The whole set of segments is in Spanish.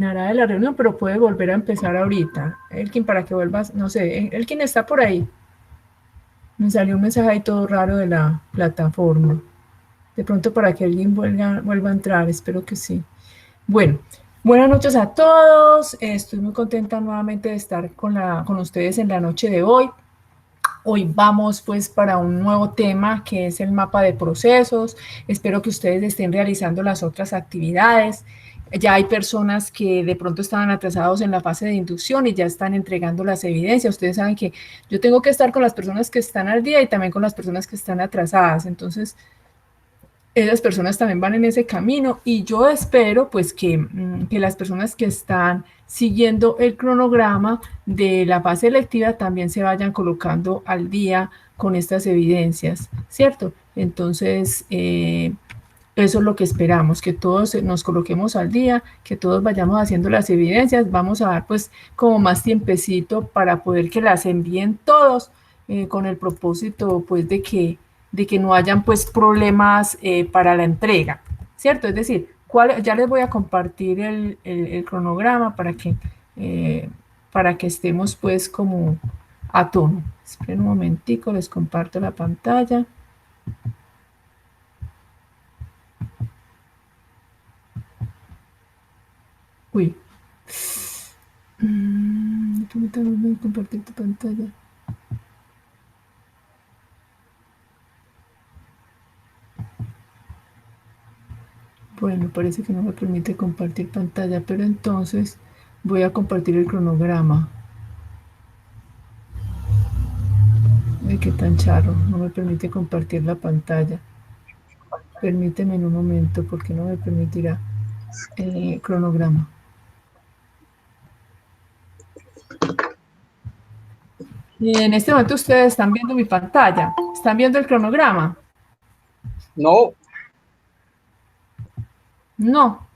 de la reunión, pero puede volver a empezar ahorita. Elkin, para que vuelvas, no sé, Elkin está por ahí. Me salió un mensaje ahí todo raro de la plataforma. De pronto para que alguien vuelva a entrar, espero que sí. Bueno, buenas noches a todos. Estoy muy contenta nuevamente de estar con ustedes en la noche de hoy. Hoy vamos pues para un nuevo tema que es el mapa de procesos. Espero que ustedes estén realizando las otras actividades. Ya hay personas que de pronto estaban atrasados en la fase de inducción y ya están entregando las evidencias. Ustedes saben que yo tengo que estar con las personas que están al día y también con las personas que están atrasadas. Entonces, esas personas también van en ese camino y yo espero pues que las personas que están siguiendo el cronograma de la fase electiva también se vayan colocando al día con estas evidencias, ¿cierto? Entonces, eso es lo que esperamos, que todos nos coloquemos al día, que todos vayamos haciendo las evidencias, vamos a dar pues como más tiempecito para poder que las envíen todos con el propósito pues de que no hayan pues problemas para la entrega, ¿cierto? Es decir, ya les voy a compartir el cronograma para que estemos pues como a tono. Esperen un momentico, les comparto la pantalla. Uy. Voy a compartir tu pantalla. Bueno, parece que no me permite compartir pantalla, pero entonces voy a compartir el cronograma. Ay, qué tan charro, no me permite compartir la pantalla. Permíteme en un momento, porque no me permitirá el cronograma. Y en este momento ustedes están viendo mi pantalla, están viendo el cronograma. No. No.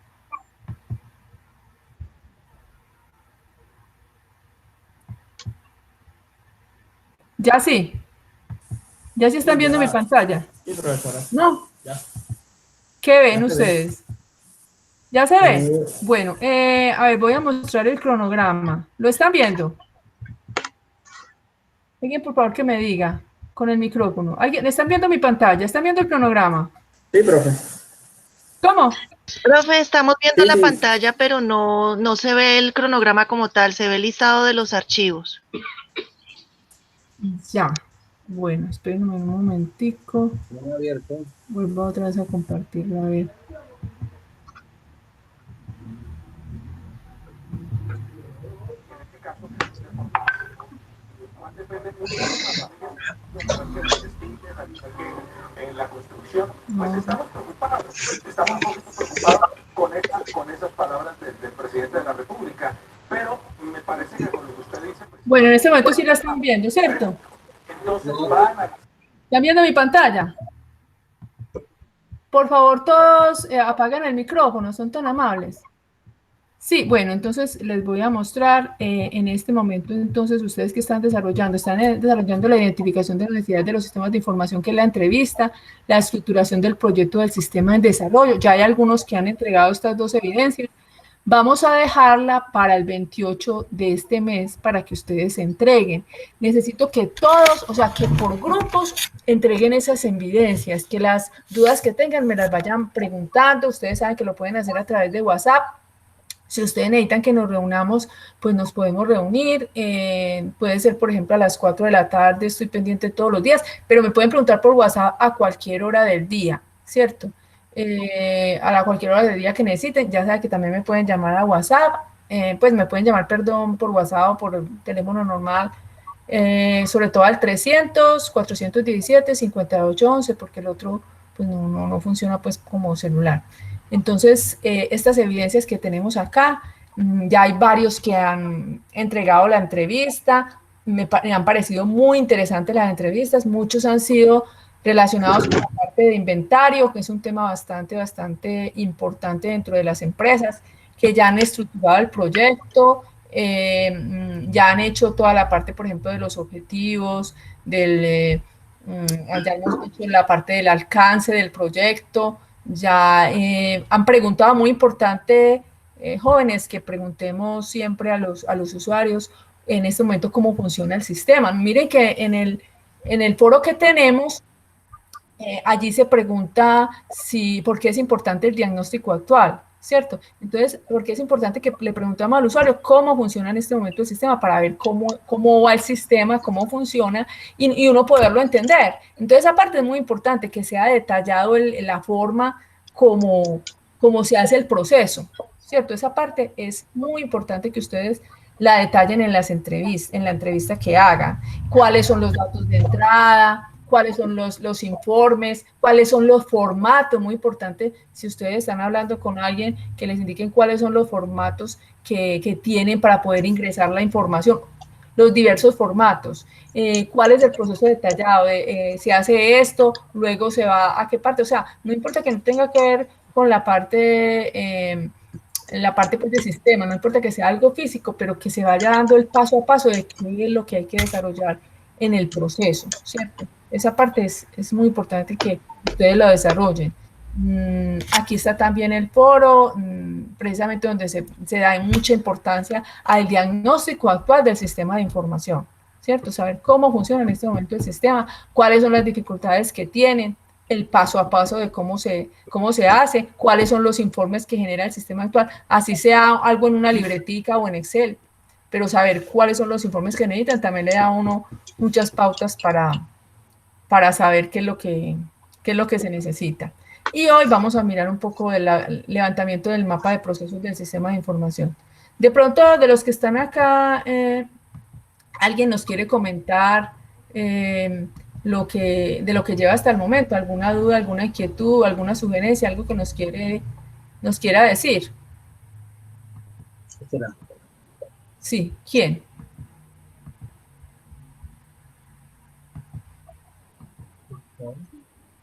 Ya sí. Ya sí están viendo mi pantalla. Sí, profesora. No. Ya. ¿Qué ven Ya ustedes? ¿Ya se ve? Bueno, a ver, voy a mostrar el cronograma. ¿Lo están viendo? Alguien, por favor, que me diga con el micrófono. ¿Alguien? ¿Están viendo mi pantalla? ¿Están viendo el cronograma? Sí, profe. ¿Cómo? Profe, estamos viendo Sí, la sí. pantalla, pero no se ve el cronograma como tal, se ve el listado de los archivos. Ya. Bueno, espérenme un momentico. No he abierto. Vuelvo otra vez a compartirlo, a ver. En la construcción, pues estamos preocupados con esas palabras del presidente de la República, pero me parece que con lo que usted dice... Pues, bueno, en este momento sí la están viendo, ¿cierto? Entonces van a... ¿Están viendo mi pantalla? Por favor, todos apaguen el micrófono, son tan amables. Sí, bueno, entonces les voy a mostrar en este momento, entonces ustedes que están desarrollando la identificación de las necesidades de los sistemas de información, que es la entrevista, la estructuración del proyecto del sistema en desarrollo. Ya hay algunos que han entregado estas dos evidencias. Vamos a dejarla para el 28 de este mes para que ustedes se entreguen. Necesito que todos, o sea, que por grupos entreguen esas evidencias, que las dudas que tengan me las vayan preguntando. Ustedes saben que lo pueden hacer a través de WhatsApp. Si ustedes necesitan que nos reunamos, pues nos podemos reunir. Puede ser, por ejemplo, a las 4 de la tarde, estoy pendiente todos los días, pero me pueden preguntar por WhatsApp a cualquier hora del día, ¿cierto? Cualquier hora del día que necesiten, ya sea que también me pueden llamar a WhatsApp, pues me pueden llamar, perdón, por WhatsApp o por el teléfono normal, sobre todo al 300-417-5811, porque el otro pues no funciona pues como celular. Entonces, estas evidencias que tenemos acá, ya hay varios que han entregado la entrevista, me han parecido muy interesantes las entrevistas, muchos han sido relacionados con la parte de inventario, que es un tema bastante importante dentro de las empresas, que ya han estructurado el proyecto, ya han hecho toda la parte, por ejemplo, de los objetivos, ya hemos hecho la parte del alcance del proyecto, ya han preguntado, muy importante, jóvenes, que preguntemos siempre a los usuarios en este momento cómo funciona el sistema. Miren que en el foro que tenemos, allí se pregunta por qué es importante el diagnóstico actual, ¿cierto? Entonces, ¿por qué es importante que le preguntamos al usuario cómo funciona en este momento el sistema para ver cómo va el sistema, cómo funciona y uno poderlo entender? Entonces, esa parte es muy importante, que sea detallado la forma como se hace el proceso, ¿cierto? Esa parte es muy importante que ustedes la detallen en las entrevistas, en la entrevista que hagan. ¿Cuáles son los datos de entrada? ¿Cuáles son los informes? ¿Cuáles son los formatos? Muy importante, si ustedes están hablando con alguien, que les indiquen cuáles son los formatos que tienen para poder ingresar la información, los diversos formatos. ¿Cuál es el proceso detallado? Se hace esto, luego se va a qué parte. O sea, no importa que no tenga que ver con la parte pues, de sistema, no importa que sea algo físico, pero que se vaya dando el paso a paso de qué es lo que hay que desarrollar en el proceso, ¿cierto? Esa parte es muy importante que ustedes lo desarrollen. Aquí está también el foro, precisamente donde se da mucha importancia al diagnóstico actual del sistema de información, ¿cierto? Saber cómo funciona en este momento el sistema, cuáles son las dificultades que tienen, el paso a paso de cómo se hace, cuáles son los informes que genera el sistema actual, así sea algo en una libretica o en Excel, pero saber cuáles son los informes que necesitan también le da a uno muchas pautas para saber qué es lo que se necesita. Y hoy vamos a mirar un poco del levantamiento del mapa de procesos del sistema de información. De pronto, de los que están acá, alguien nos quiere comentar de lo que lleva hasta el momento, alguna duda, alguna inquietud, alguna sugerencia, algo que nos quiera decir. Sí, ¿quién?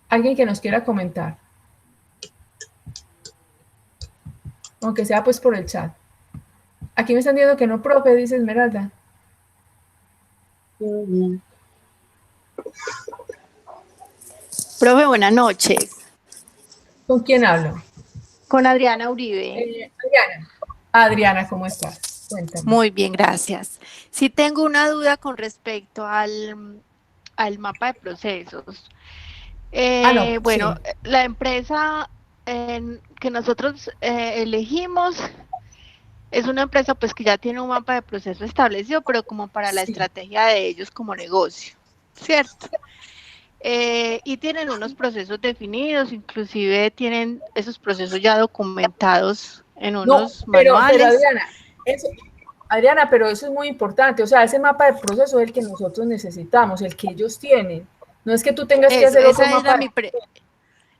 Alguien que nos quiera comentar. Aunque sea pues por el chat. Aquí me están diciendo que no, profe, dice Esmeralda. Profe, buenas noches. ¿Con quién hablo? Con Adriana Uribe. Adriana, ¿cómo estás? Cuéntame. Muy bien, gracias. Sí tengo una duda con respecto al mapa de procesos. Bueno, sí. La empresa que nosotros elegimos es una empresa pues que ya tiene un mapa de proceso establecido, pero como para la estrategia de ellos como negocio, ¿cierto? Y tienen unos procesos definidos, inclusive tienen esos procesos ya documentados en unos manuales. Pero Adriana, pero eso es muy importante, o sea, ese mapa de proceso es el que nosotros necesitamos, el que ellos tienen. No es que tú tengas que hacer otro mapa.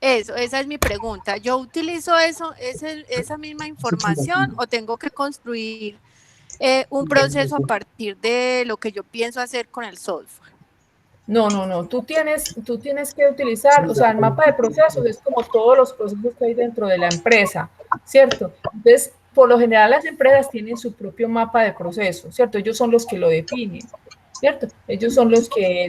Esa es mi pregunta. ¿Yo utilizo esa misma información o tengo que construir un proceso a partir de lo que yo pienso hacer con el software? No, tú tienes que utilizar, o sea, el mapa de procesos es como todos los procesos que hay dentro de la empresa, ¿cierto? Entonces, por lo general las empresas tienen su propio mapa de procesos, ¿cierto? Ellos son los que lo definen, ¿cierto? Ellos son los que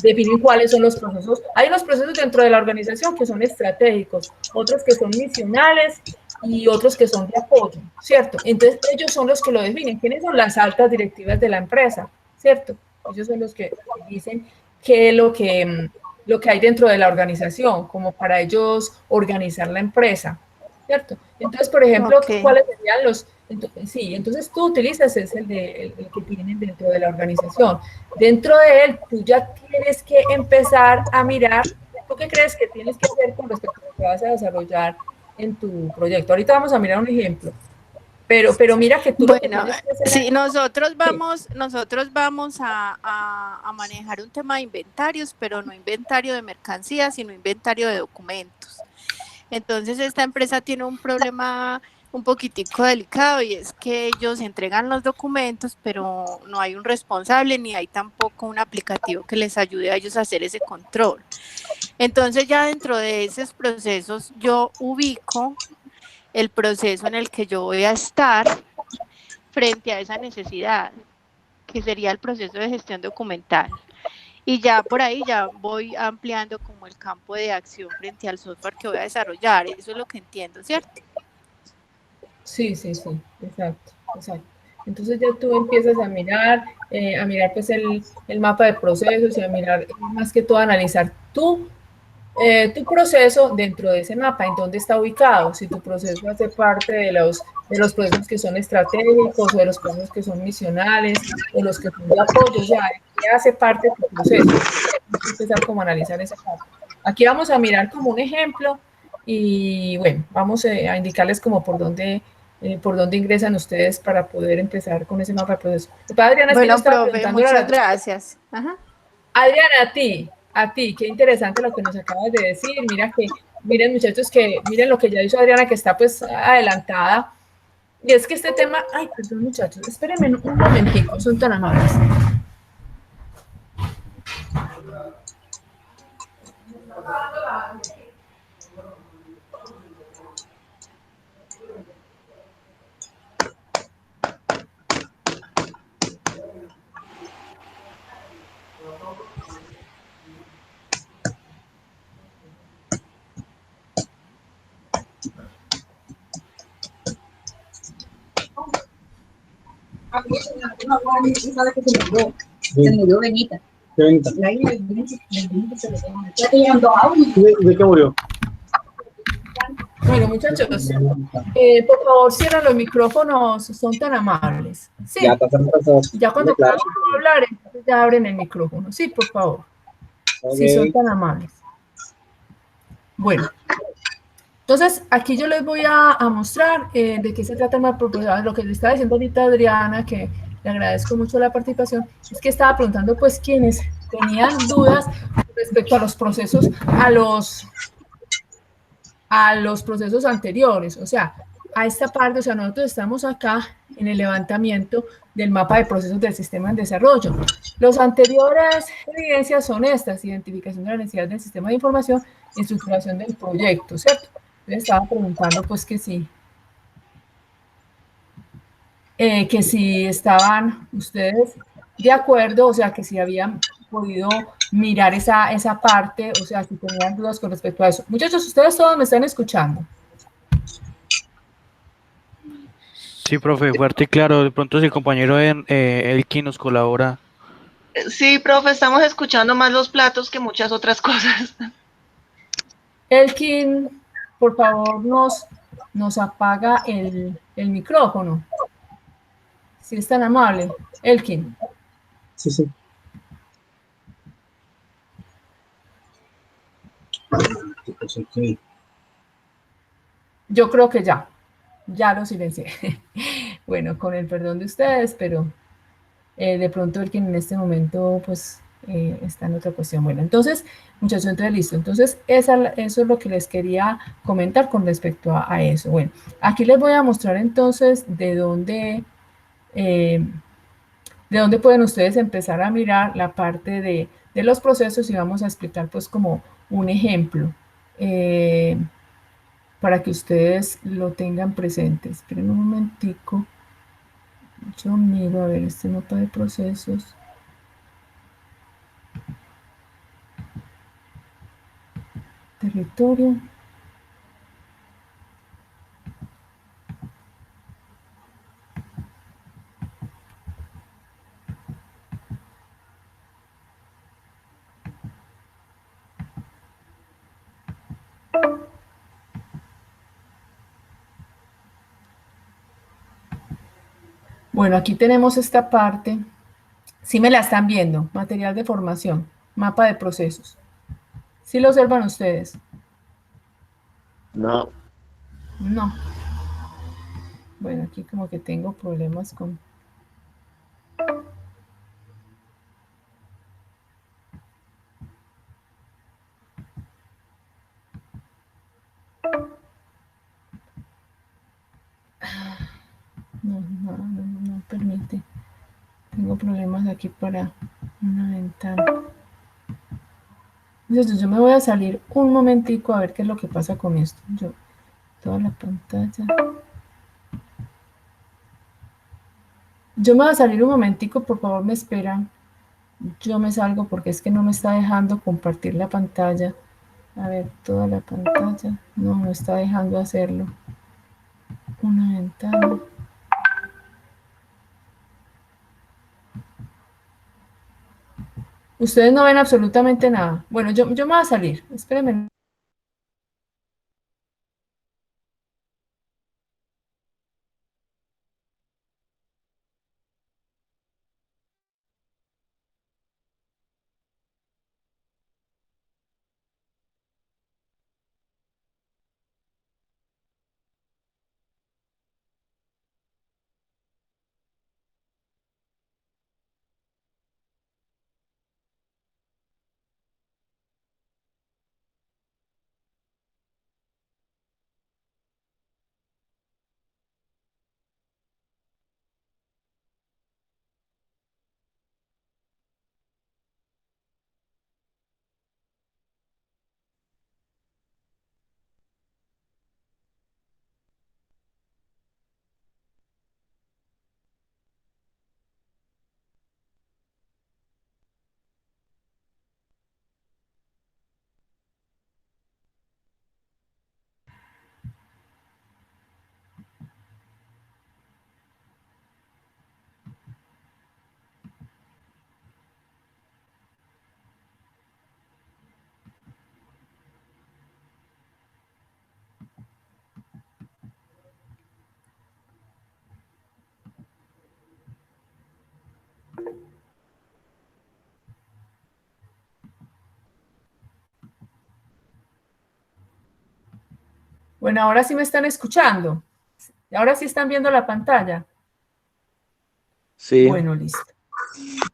definen cuáles son los procesos. Hay unos procesos dentro de la organización que son estratégicos, otros que son misionales y otros que son de apoyo, ¿cierto? Entonces, ellos son los que lo definen. ¿Quiénes son las altas directivas de la empresa? ¿Cierto? Ellos son los que dicen qué es lo que hay dentro de la organización, como para ellos organizar la empresa, ¿cierto? Entonces, por ejemplo, ¿cuáles serían los...? Entonces tú utilizas el que tienen dentro de la organización. Dentro de él, tú ya tienes que empezar a mirar, ¿tú qué crees que tienes que hacer con respecto a lo que vas a desarrollar en tu proyecto? Ahorita vamos a mirar un ejemplo. Pero mira que tú... Bueno, sí, nosotros vamos a manejar un tema de inventarios, pero no inventario de mercancías, sino inventario de documentos. Entonces, esta empresa tiene un problema un poquitico delicado y es que ellos entregan los documentos, pero no hay un responsable ni hay tampoco un aplicativo que les ayude a ellos a hacer ese control. Entonces, ya dentro de esos procesos, yo ubico el proceso en el que yo voy a estar frente a esa necesidad, que sería el proceso de gestión documental. Y ya por ahí ya voy ampliando como el campo de acción frente al software que voy a desarrollar. Eso es lo que entiendo, ¿cierto? Sí, sí, sí, exacto, exacto. Entonces ya tú empiezas a mirar pues el mapa de procesos y a mirar más que todo a analizar tu proceso dentro de ese mapa, en dónde está ubicado, si tu proceso hace parte de los procesos que son estratégicos o de los procesos que son misionales o los que son de apoyo, o sea, ¿qué hace parte de tu proceso? Tienes que empezar como a analizar esa parte. Aquí vamos a mirar como un ejemplo y bueno, vamos a indicarles como por dónde ingresan ustedes para poder empezar con ese mapa de proceso. Adriana, es que yo Bueno, estaba profe, preguntando a muchas las gracias. Ajá. Adriana, a ti, qué interesante lo que nos acabas de decir. Miren muchachos, miren lo que ya hizo Adriana, que está pues adelantada. Y es que este tema, ay, perdón muchachos, espérenme un momentico, son tan amables. Se murió Benita. ¿Qué Benita? La hija de Benita se le llama. Ya te llegan 2 audios. ¿De qué murió? Bueno, muchachos, por favor, cierren los micrófonos, son tan amables. Sí, Ya está cerrado. ya cuando Claro. puedan hablar, entonces ya abren el micrófono. Sí, por favor, si son Ok. tan amables. Bueno. Entonces, aquí yo les voy a mostrar de qué se trata el mapa. Lo que le estaba diciendo ahorita Adriana, que le agradezco mucho la participación, es que estaba preguntando pues quienes tenían dudas respecto a los procesos, a los procesos anteriores, o sea, a esta parte, o sea, nosotros estamos acá en el levantamiento del mapa de procesos del sistema en desarrollo. Los anteriores evidencias son estas: identificación de la necesidad del sistema de información y estructuración del proyecto, ¿cierto? Entonces estaba preguntando pues que si estaban ustedes de acuerdo, o sea, que si habían podido mirar esa parte, o sea, si tenían dudas con respecto a eso. Muchachos, ustedes todos me están escuchando. Sí, profe, fuerte y claro. De pronto si el compañero Elkin nos colabora. Sí, profe, estamos escuchando más los platos que muchas otras cosas. Elkin, por favor, nos apaga el micrófono. Si es tan amable. Elkin. Sí, sí. Yo creo que ya lo silencié. Bueno, con el perdón de ustedes, pero de pronto Elkin en este momento pues está en otra cuestión. Bueno, entonces, muchachos, entonces listo. Entonces, eso es lo que les quería comentar con respecto a eso. Bueno, aquí les voy a mostrar entonces de dónde pueden ustedes empezar a mirar la parte de los procesos y vamos a explicar pues como un ejemplo para que ustedes lo tengan presente. Esperen un momentico. Yo miro a ver este mapa de procesos. Territorio. Bueno, aquí tenemos esta parte. Sí me la están viendo. Material de formación. Mapa de procesos. ¿Sí lo observan ustedes? No. No. Bueno, aquí como que tengo problemas con... No permite. Tengo problemas aquí para una ventana. Entonces yo me voy a salir un momentico a ver qué es lo que pasa con esto. Toda la pantalla. Yo me voy a salir un momentico, por favor me esperan. Yo me salgo porque es que no me está dejando compartir la pantalla. A ver, toda la pantalla. No está dejando hacerlo. una ventana. Ustedes no ven absolutamente nada. Bueno, yo me voy a salir. Espérenme. Bueno, ahora sí me están escuchando. Ahora sí están viendo la pantalla. Sí. Bueno, listo.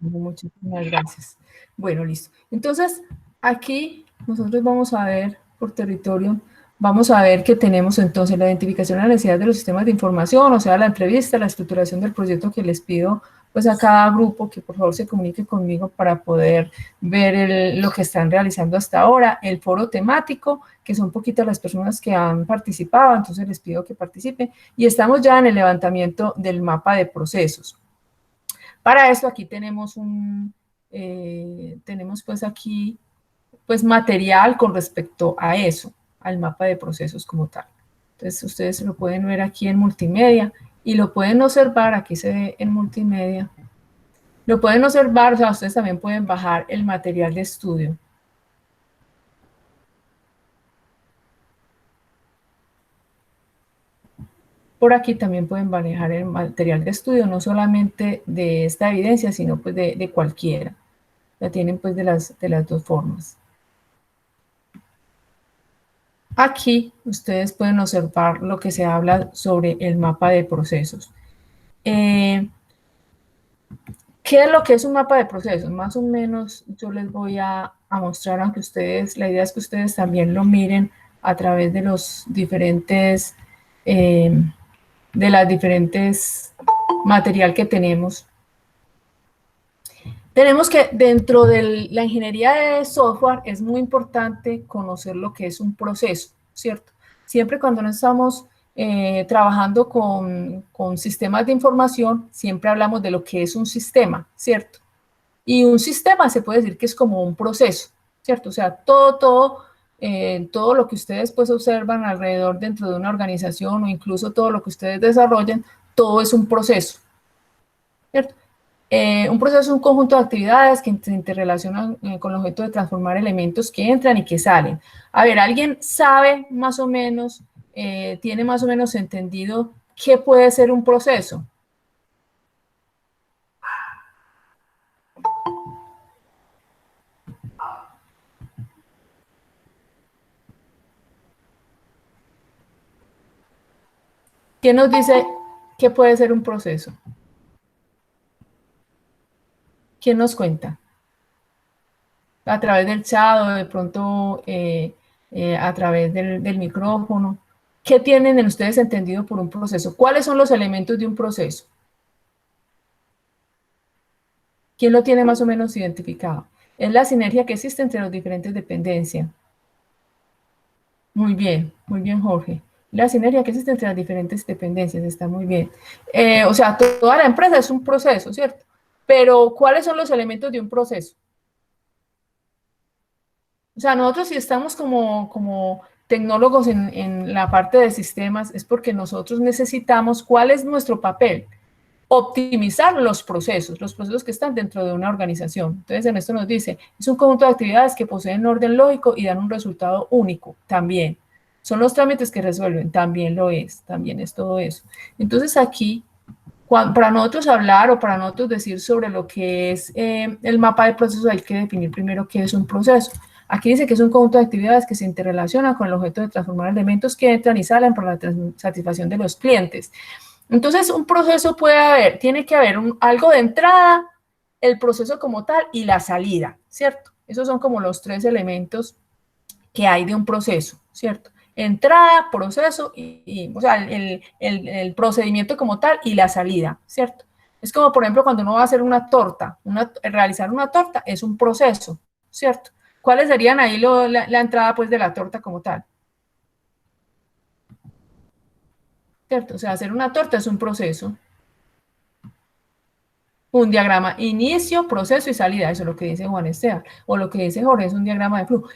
Muchísimas gracias. Bueno, listo. Entonces, aquí nosotros vamos a ver por territorio, vamos a ver que tenemos entonces la identificación de la necesidad de los sistemas de información, o sea, la entrevista, la estructuración del proyecto, que les pido pues a cada grupo que por favor se comunique conmigo para poder ver lo que están realizando hasta ahora, el foro temático, que son poquitas las personas que han participado, entonces les pido que participen, y estamos ya en el levantamiento del mapa de procesos. Para esto aquí tenemos tenemos pues aquí pues material con respecto a eso, al mapa de procesos como tal. Entonces ustedes lo pueden ver aquí en multimedia y lo pueden observar, aquí se ve en multimedia. Lo pueden observar, o sea, ustedes también pueden bajar el material de estudio. Por aquí también pueden manejar el material de estudio, no solamente de esta evidencia, sino pues de cualquiera. La tienen pues de las dos formas. Aquí ustedes pueden observar lo que se habla sobre el mapa de procesos. ¿Qué es lo que es un mapa de procesos? Más o menos yo les voy a mostrar, aunque ustedes, la idea es que ustedes también lo miren a través de los diferentes, material que tenemos. Tenemos que dentro de la ingeniería de software es muy importante conocer lo que es un proceso, ¿cierto? Siempre cuando no estamos trabajando con sistemas de información, siempre hablamos de lo que es un sistema, ¿cierto? Y un sistema se puede decir que es como un proceso, ¿cierto? O sea, todo lo que ustedes pues observan alrededor dentro de una organización o incluso todo lo que ustedes desarrollan, todo es un proceso, ¿cierto? Un proceso es un conjunto de actividades que se interrelacionan con el objeto de transformar elementos que entran y que salen. A ver, ¿alguien sabe más o menos, tiene más o menos entendido qué puede ser un proceso? ¿Quién nos dice qué puede ser un proceso? ¿Quién nos cuenta? A través del chat o de pronto a través del micrófono. ¿Qué tienen ustedes entendido por un proceso? ¿Cuáles son los elementos de un proceso? ¿Quién lo tiene más o menos identificado? Es la sinergia que existe entre las diferentes dependencias. Muy bien, Jorge. La sinergia que existe entre las diferentes dependencias, está muy bien. O sea, toda la empresa es un proceso, ¿cierto? Pero, ¿cuáles son los elementos de un proceso? O sea, nosotros si estamos como tecnólogos en la parte de sistemas, es porque nosotros necesitamos, ¿cuál es nuestro papel? Optimizar los procesos que están dentro de una organización. Entonces, en esto nos dice, es un conjunto de actividades que poseen orden lógico y dan un resultado único, también. Son los trámites que resuelven, también lo es, también es todo eso. Entonces, aquí, para nosotros hablar o para nosotros decir sobre lo que es el mapa de procesos, hay que definir primero qué es un proceso. Aquí dice que es un conjunto de actividades que se interrelacionan con el objeto de transformar elementos que entran y salen para la satisfacción de los clientes. Entonces, un proceso tiene que haber algo de entrada, el proceso como tal y la salida, ¿cierto? Esos son como los 3 elementos que hay de un proceso, ¿cierto? Entrada, proceso o sea, el procedimiento como tal y la salida, ¿cierto? Es como, por ejemplo, cuando uno va a hacer una torta, realizar una torta es un proceso, ¿cierto? ¿Cuáles serían ahí la entrada, pues, de la torta como tal? ¿Cierto? O sea, hacer una torta es un proceso. Un diagrama, inicio, proceso y salida, eso es lo que dice Juan Esteban, o lo que dice Jorge, es un diagrama de flujo.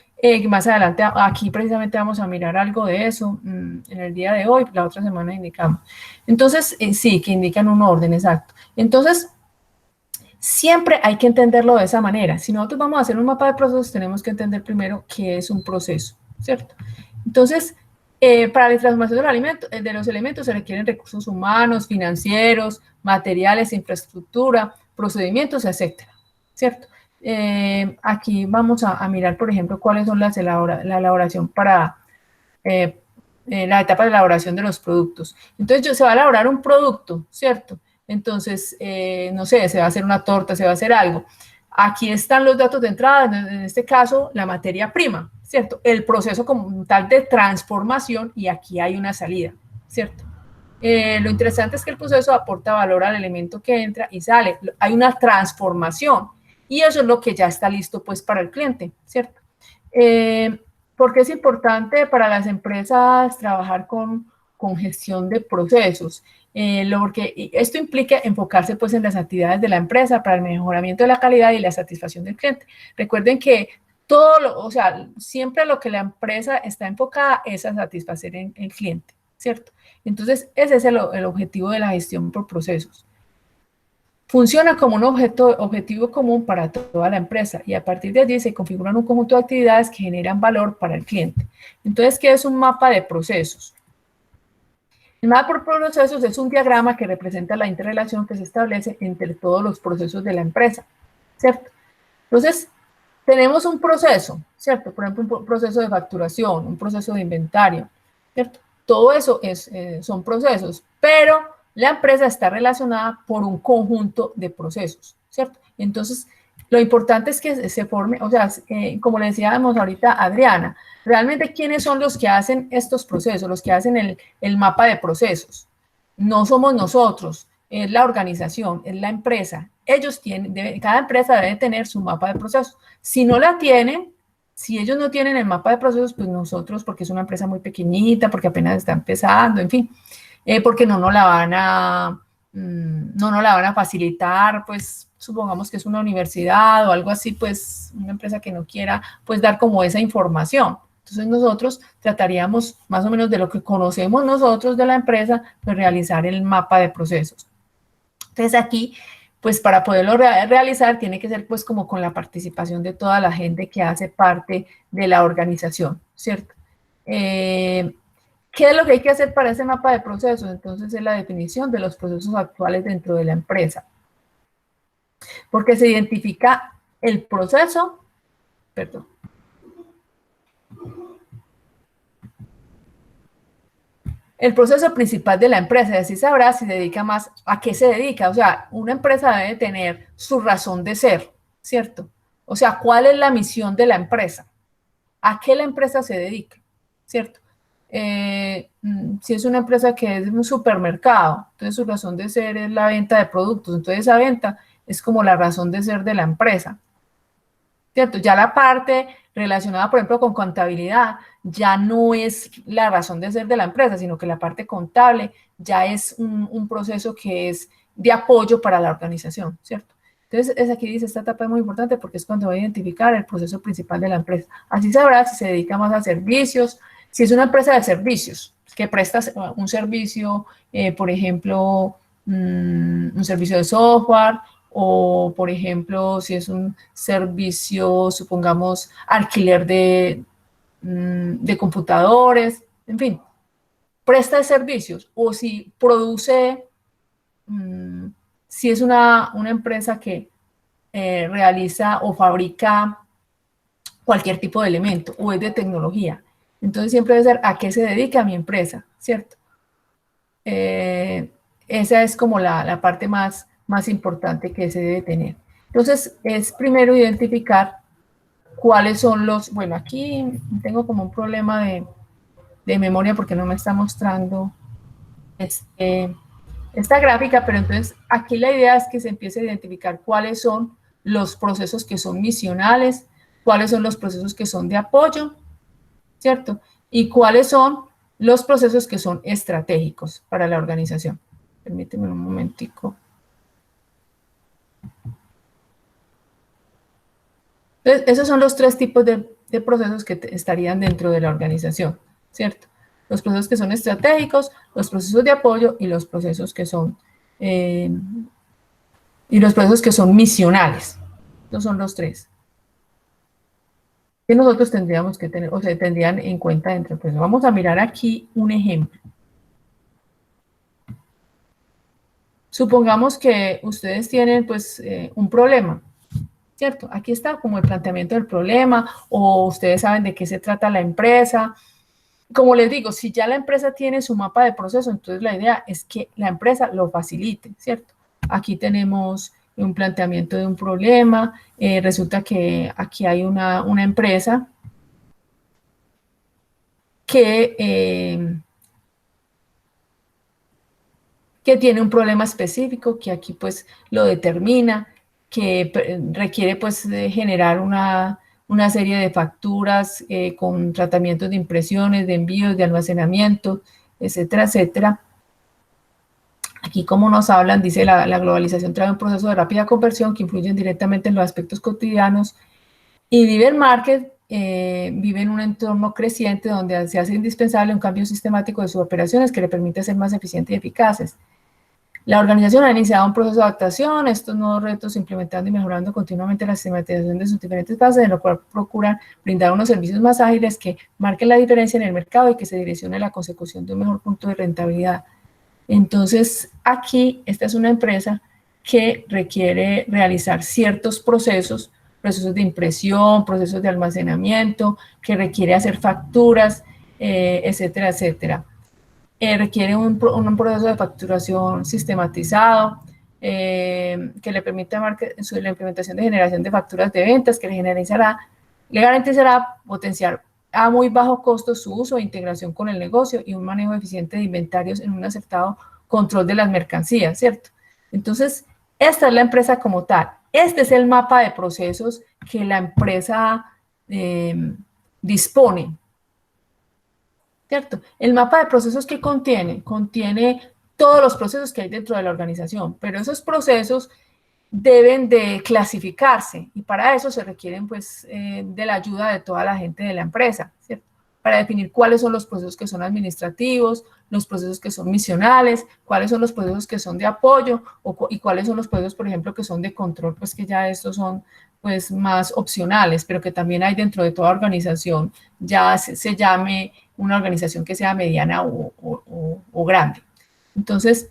Más adelante, aquí precisamente vamos a mirar algo de eso en el día de hoy, la otra semana indicamos. Entonces, sí, que indican un orden, exacto. Entonces, siempre hay que entenderlo de esa manera. Si nosotros vamos a hacer un mapa de procesos, tenemos que entender primero qué es un proceso, ¿cierto? Entonces, para la transformación de los elementos se requieren recursos humanos, financieros, materiales, infraestructura, procedimientos, etcétera, ¿cierto? Aquí vamos a mirar, por ejemplo, cuáles son la elaboración para la etapa de elaboración de los productos. Entonces, se va a elaborar un producto, ¿cierto? Entonces, no sé, se va a hacer una torta, se va a hacer algo. Aquí están los datos de entrada, en este caso, la materia prima, ¿cierto? El proceso como tal de transformación y aquí hay una salida, ¿cierto? Lo interesante es que el proceso aporta valor al elemento que entra y sale. Hay una transformación y eso es lo que ya está listo, pues, para el cliente, ¿cierto? ¿Por qué es importante para las empresas trabajar con gestión de procesos? Porque esto implica enfocarse, pues, en las actividades de la empresa para el mejoramiento de la calidad y la satisfacción del cliente. Recuerden que o sea, siempre lo que la empresa está enfocada es a satisfacer el cliente, ¿cierto? Entonces, ese es el objetivo de la gestión por procesos. Funciona como un objetivo común para toda la empresa y a partir de allí se configuran un conjunto de actividades que generan valor para el cliente. Entonces, ¿qué es un mapa de procesos? El mapa por procesos es un diagrama que representa la interrelación que se establece entre todos los procesos de la empresa, ¿cierto? Entonces, tenemos un proceso, ¿cierto? Por ejemplo, un proceso de facturación, un proceso de inventario, ¿cierto? Todo eso son procesos, pero la empresa está relacionada por un conjunto de procesos, ¿cierto? Entonces, lo importante es que se forme, o sea, como le decíamos ahorita a Adriana, realmente ¿quiénes son los que hacen estos procesos, los que hacen el mapa de procesos? No somos nosotros, es la organización, es la empresa. Cada empresa debe tener su mapa de procesos. Si no la tienen, si ellos no tienen el mapa de procesos, pues nosotros, porque es una empresa muy pequeñita, porque apenas está empezando, en fin, porque no nos la van a facilitar, pues supongamos que es una universidad o algo así, pues una empresa que no quiera, pues dar como esa información. Entonces nosotros trataríamos más o menos de lo que conocemos nosotros de la empresa, pues realizar el mapa de procesos. Entonces aquí, pues para poderlo realizar tiene que ser pues como con la participación de toda la gente que hace parte de la organización, ¿cierto? ¿Qué es lo que hay que hacer para ese mapa de procesos? Entonces es la definición de los procesos actuales dentro de la empresa. Porque se identifica el proceso, perdón. El proceso principal de la empresa, y así sabrá si se dedica más, ¿a qué se dedica? O sea, una empresa debe tener su razón de ser, ¿cierto? O sea, ¿cuál es la misión de la empresa? ¿A qué la empresa se dedica? ¿Cierto? Si es una empresa que es un supermercado, entonces su razón de ser es la venta de productos, entonces esa venta es como la razón de ser de la empresa, ¿cierto? Ya la parte relacionada, por ejemplo, con contabilidad, ya no es la razón de ser de la empresa, sino que la parte contable ya es un proceso que es de apoyo para la organización, ¿cierto? Entonces, aquí dice, esta etapa es muy importante porque es cuando va a identificar el proceso principal de la empresa. Así sabrá si se dedica más a servicios, Si es una empresa de servicios, que presta un servicio, por ejemplo, un servicio de software, o por ejemplo, si es un servicio, supongamos, alquiler de computadores, en fin, presta servicios, o si produce, si es una empresa que realiza o fabrica cualquier tipo de elemento, o es de tecnología. Entonces siempre debe ser a qué se dedica mi empresa, ¿cierto? Esa es como la parte más importante que se debe tener. Entonces, es primero identificar cuáles son los... Bueno, aquí tengo como un problema de memoria porque no me está mostrando esta gráfica, pero entonces aquí la idea es que se empiece a identificar cuáles son los procesos que son misionales, cuáles son los procesos que son de apoyo, ¿cierto? Y cuáles son los procesos que son estratégicos para la organización. Permíteme un momentico. Entonces, esos son los 3 tipos de procesos que estarían dentro de la organización, ¿cierto? Los procesos que son estratégicos, los procesos de apoyo y los procesos que son, misionales. Estos son los 3. Que nosotros tendríamos que tener, o se tendrían en cuenta dentro del proceso. Vamos a mirar aquí un ejemplo. Supongamos que ustedes tienen, pues, un problema, ¿cierto? Aquí está como el planteamiento del problema, o ustedes saben de qué se trata la empresa. Como les digo, si ya la empresa tiene su mapa de proceso, entonces la idea es que la empresa lo facilite, ¿cierto? Aquí tenemos un planteamiento de un problema, resulta que aquí hay una empresa que tiene un problema específico, que aquí pues lo determina, que requiere pues generar una serie de facturas con tratamientos de impresiones, de envíos, de almacenamiento, etcétera, etcétera. Aquí, como nos hablan, dice la globalización trae un proceso de rápida conversión que influye directamente en los aspectos cotidianos, y Viver Market vive en un entorno creciente donde se hace indispensable un cambio sistemático de sus operaciones que le permite ser más eficientes y eficaces. La organización ha iniciado un proceso de adaptación a estos nuevos retos, implementando y mejorando continuamente la sistematización de sus diferentes fases, en lo cual procuran brindar unos servicios más ágiles que marquen la diferencia en el mercado y que se direccione a la consecución de un mejor punto de rentabilidad. Entonces, aquí, esta es una empresa que requiere realizar ciertos procesos de impresión, procesos de almacenamiento, que requiere hacer facturas, etcétera, etcétera. Requiere un proceso de facturación sistematizado, que le permita la implementación de generación de facturas de ventas, que le garantizará potenciar a muy bajo costo su uso e integración con el negocio y un manejo eficiente de inventarios en un acertado control de las mercancías, ¿cierto? Entonces, esta es la empresa como tal. Este es el mapa de procesos que la empresa dispone, ¿cierto? El mapa de procesos que contiene todos los procesos que hay dentro de la organización, pero esos procesos deben de clasificarse y para eso se requieren pues de la ayuda de toda la gente de la empresa, ¿cierto? Para definir cuáles son los procesos que son administrativos, los procesos que son misionales, cuáles son los procesos que son de apoyo y cuáles son los procesos, por ejemplo, que son de control, pues que ya estos son pues más opcionales, pero que también hay dentro de toda organización, ya se llame una organización que sea mediana o grande. Entonces,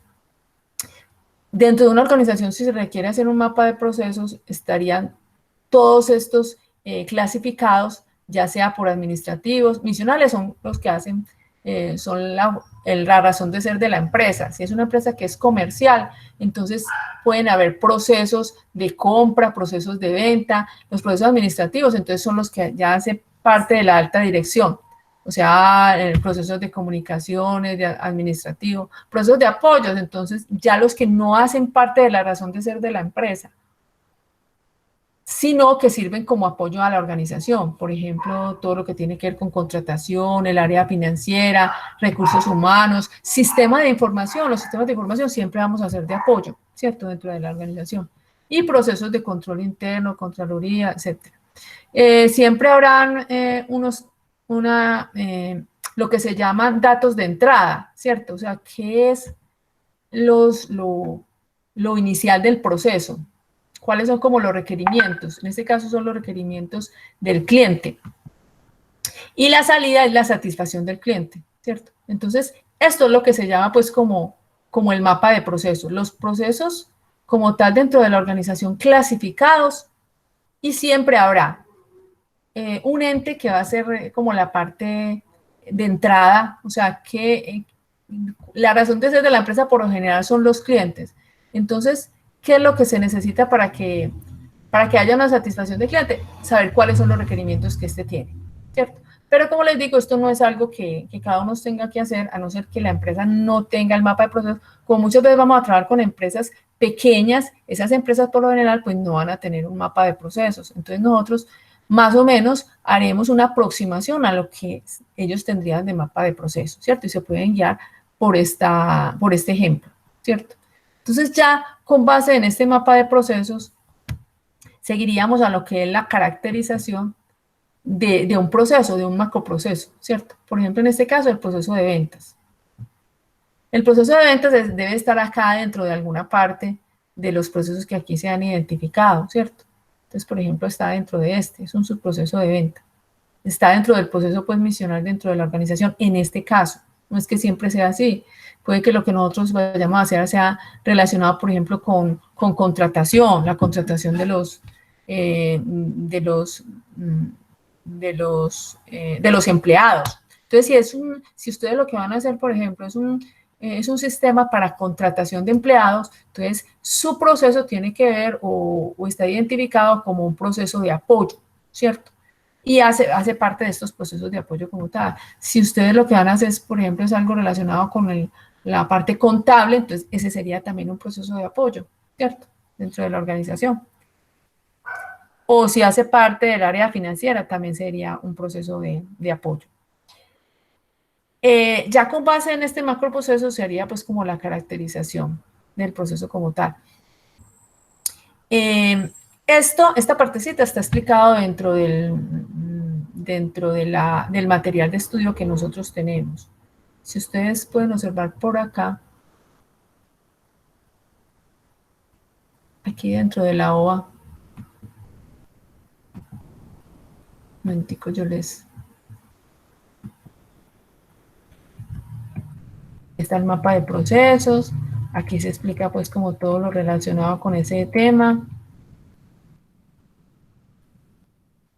dentro de una organización, si se requiere hacer un mapa de procesos, estarían todos estos clasificados, ya sea por administrativos, misionales son los que hacen, son la razón de ser de la empresa. Si es una empresa que es comercial, entonces pueden haber procesos de compra, procesos de venta, los procesos administrativos, entonces son los que ya hacen parte de la alta dirección. O sea, procesos de comunicaciones, de administrativo, procesos de apoyos, entonces ya los que no hacen parte de la razón de ser de la empresa, sino que sirven como apoyo a la organización. Por ejemplo, todo lo que tiene que ver con contratación, el área financiera, recursos humanos, sistema de información. Los sistemas de información siempre vamos a ser de apoyo, ¿cierto? Dentro de la organización. Y procesos de control interno, contraloría, etc. Siempre habrán lo que se llaman datos de entrada, ¿cierto? O sea, ¿qué es lo inicial del proceso? ¿Cuáles son como los requerimientos? En este caso son los requerimientos del cliente. Y la salida es la satisfacción del cliente, ¿cierto? Entonces, esto es lo que se llama pues como el mapa de procesos. Los procesos como tal dentro de la organización clasificados, y siempre habrá un ente que va a ser como la parte de entrada, o sea, que la razón de ser de la empresa por lo general son los clientes. Entonces, ¿qué es lo que se necesita para que haya una satisfacción del cliente? Saber cuáles son los requerimientos que éste tiene, ¿cierto? Pero como les digo, esto no es algo que cada uno tenga que hacer, a no ser que la empresa no tenga el mapa de procesos. Como muchas veces vamos a trabajar con empresas pequeñas, esas empresas por lo general pues no van a tener un mapa de procesos. Entonces nosotros más o menos haremos una aproximación a lo que ellos tendrían de mapa de procesos, ¿cierto? Y se pueden guiar por este ejemplo, ¿cierto? Entonces ya con base en este mapa de procesos, seguiríamos a lo que es la caracterización de un proceso, de un macroproceso, ¿cierto? Por ejemplo, en este caso, el proceso de ventas. El proceso de ventas debe estar acá dentro de alguna parte de los procesos que aquí se han identificado, ¿cierto? Entonces, por ejemplo, está dentro de este, es un subproceso de venta. Está dentro del proceso pues misional dentro de la organización, en este caso. No es que siempre sea así. Puede que lo que nosotros vayamos a hacer sea relacionado, por ejemplo, con contratación, la contratación de los empleados. Entonces, si ustedes lo que van a hacer, por ejemplo, es un sistema para contratación de empleados, entonces su proceso tiene que ver o está identificado como un proceso de apoyo, ¿cierto? Y hace parte de estos procesos de apoyo como tal. Si ustedes lo que van a hacer, por ejemplo, es algo relacionado con la parte contable, entonces ese sería también un proceso de apoyo, ¿cierto? Dentro de la organización. O si hace parte del área financiera, también sería un proceso de apoyo. Ya con base en este macroproceso sería pues como la caracterización del proceso como tal. Esta partecita está explicado dentro del material de estudio que nosotros tenemos. Si ustedes pueden observar por acá, aquí dentro de la OA, un momentico, yo les... Está el mapa de procesos, aquí se explica pues como todo lo relacionado con ese tema.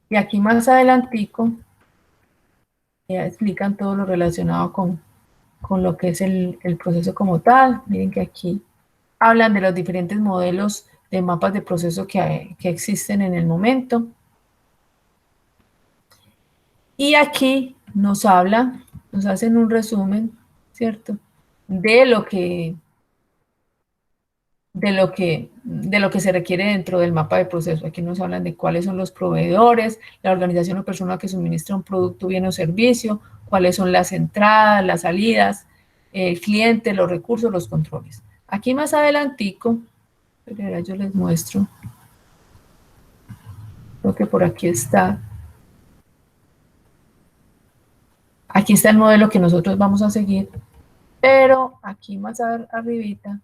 Y aquí más adelantico, ya explican todo lo relacionado con lo que es el proceso como tal. Miren que aquí hablan de los diferentes modelos de mapas de proceso que existen en el momento. Y aquí nos hacen un resumen, ¿cierto? De lo que se requiere dentro del mapa de proceso. Aquí nos hablan de cuáles son los proveedores, la organización o persona que suministra un producto, bien o servicio, cuáles son las entradas, las salidas, el cliente, los recursos, los controles. Aquí más adelantico, yo les muestro, creo que por aquí está. Aquí está el modelo que nosotros vamos a seguir, pero aquí más arribita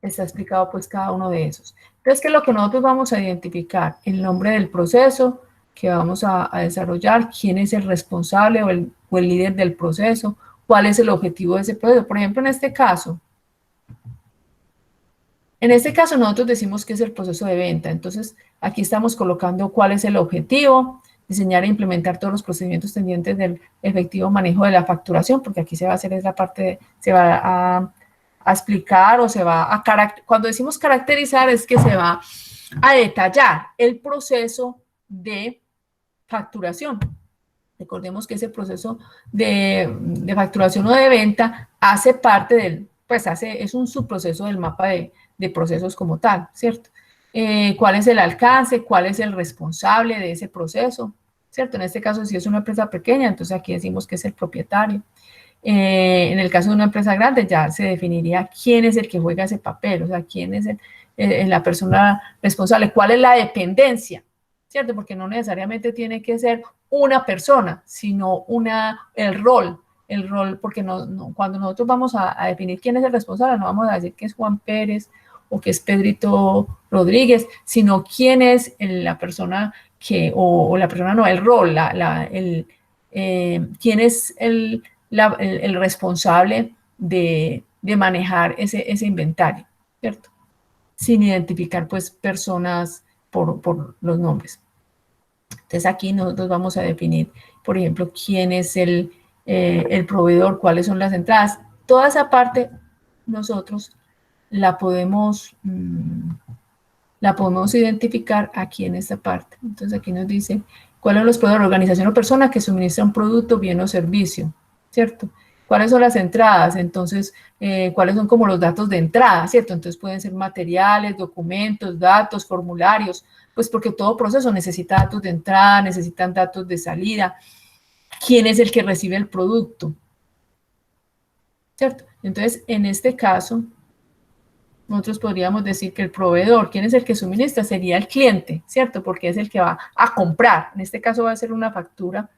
está explicado pues cada uno de esos. Entonces, ¿qué es lo que nosotros vamos a identificar? El nombre del proceso que vamos a desarrollar, quién es el responsable o el líder del proceso, cuál es el objetivo de ese proceso. Por ejemplo, en este caso nosotros decimos que es el proceso de venta. Entonces, aquí estamos colocando cuál es el objetivo, diseñar e implementar todos los procedimientos tendientes del efectivo manejo de la facturación, porque aquí se va a hacer esa parte, se va a explicar o se va a cuando decimos caracterizar es que se va a detallar el proceso de facturación. Recordemos que ese proceso de facturación o de venta hace parte es un subproceso del mapa de procesos como tal, ¿cierto? ¿Cuál es el alcance? ¿Cuál es el responsable de ese proceso? ¿Cierto? En este caso, si es una empresa pequeña, entonces aquí decimos que es el propietario. En el caso de una empresa grande ya se definiría quién es el que juega ese papel, o sea, quién es la persona responsable, cuál es la dependencia, ¿cierto? Porque no necesariamente tiene que ser una persona, sino el rol, porque cuando nosotros vamos a definir quién es el responsable, no vamos a decir que es Juan Pérez o que es Pedrito Rodríguez, sino quién es la persona o la persona no, el rol, quién es el responsable de manejar ese inventario, ¿cierto? Sin identificar, pues, personas por los nombres. Entonces, aquí nosotros vamos a definir, por ejemplo, quién es el proveedor, cuáles son las entradas. Toda esa parte nosotros la podemos identificar aquí en esta parte. Entonces, aquí nos dice cuáles son los proveedores, organización o persona que suministra un producto, bien o servicio, ¿cierto? ¿Cuáles son las entradas? Entonces, ¿cuáles son como los datos de entrada, ¿cierto? Entonces, pueden ser materiales, documentos, datos, formularios, pues porque todo proceso necesita datos de entrada, necesitan datos de salida. ¿Quién es el que recibe el producto? ¿Cierto? Entonces, en este caso, nosotros podríamos decir que el proveedor, ¿quién es el que suministra? Sería el cliente, ¿cierto? Porque es el que va a comprar. En este caso va a ser una factura.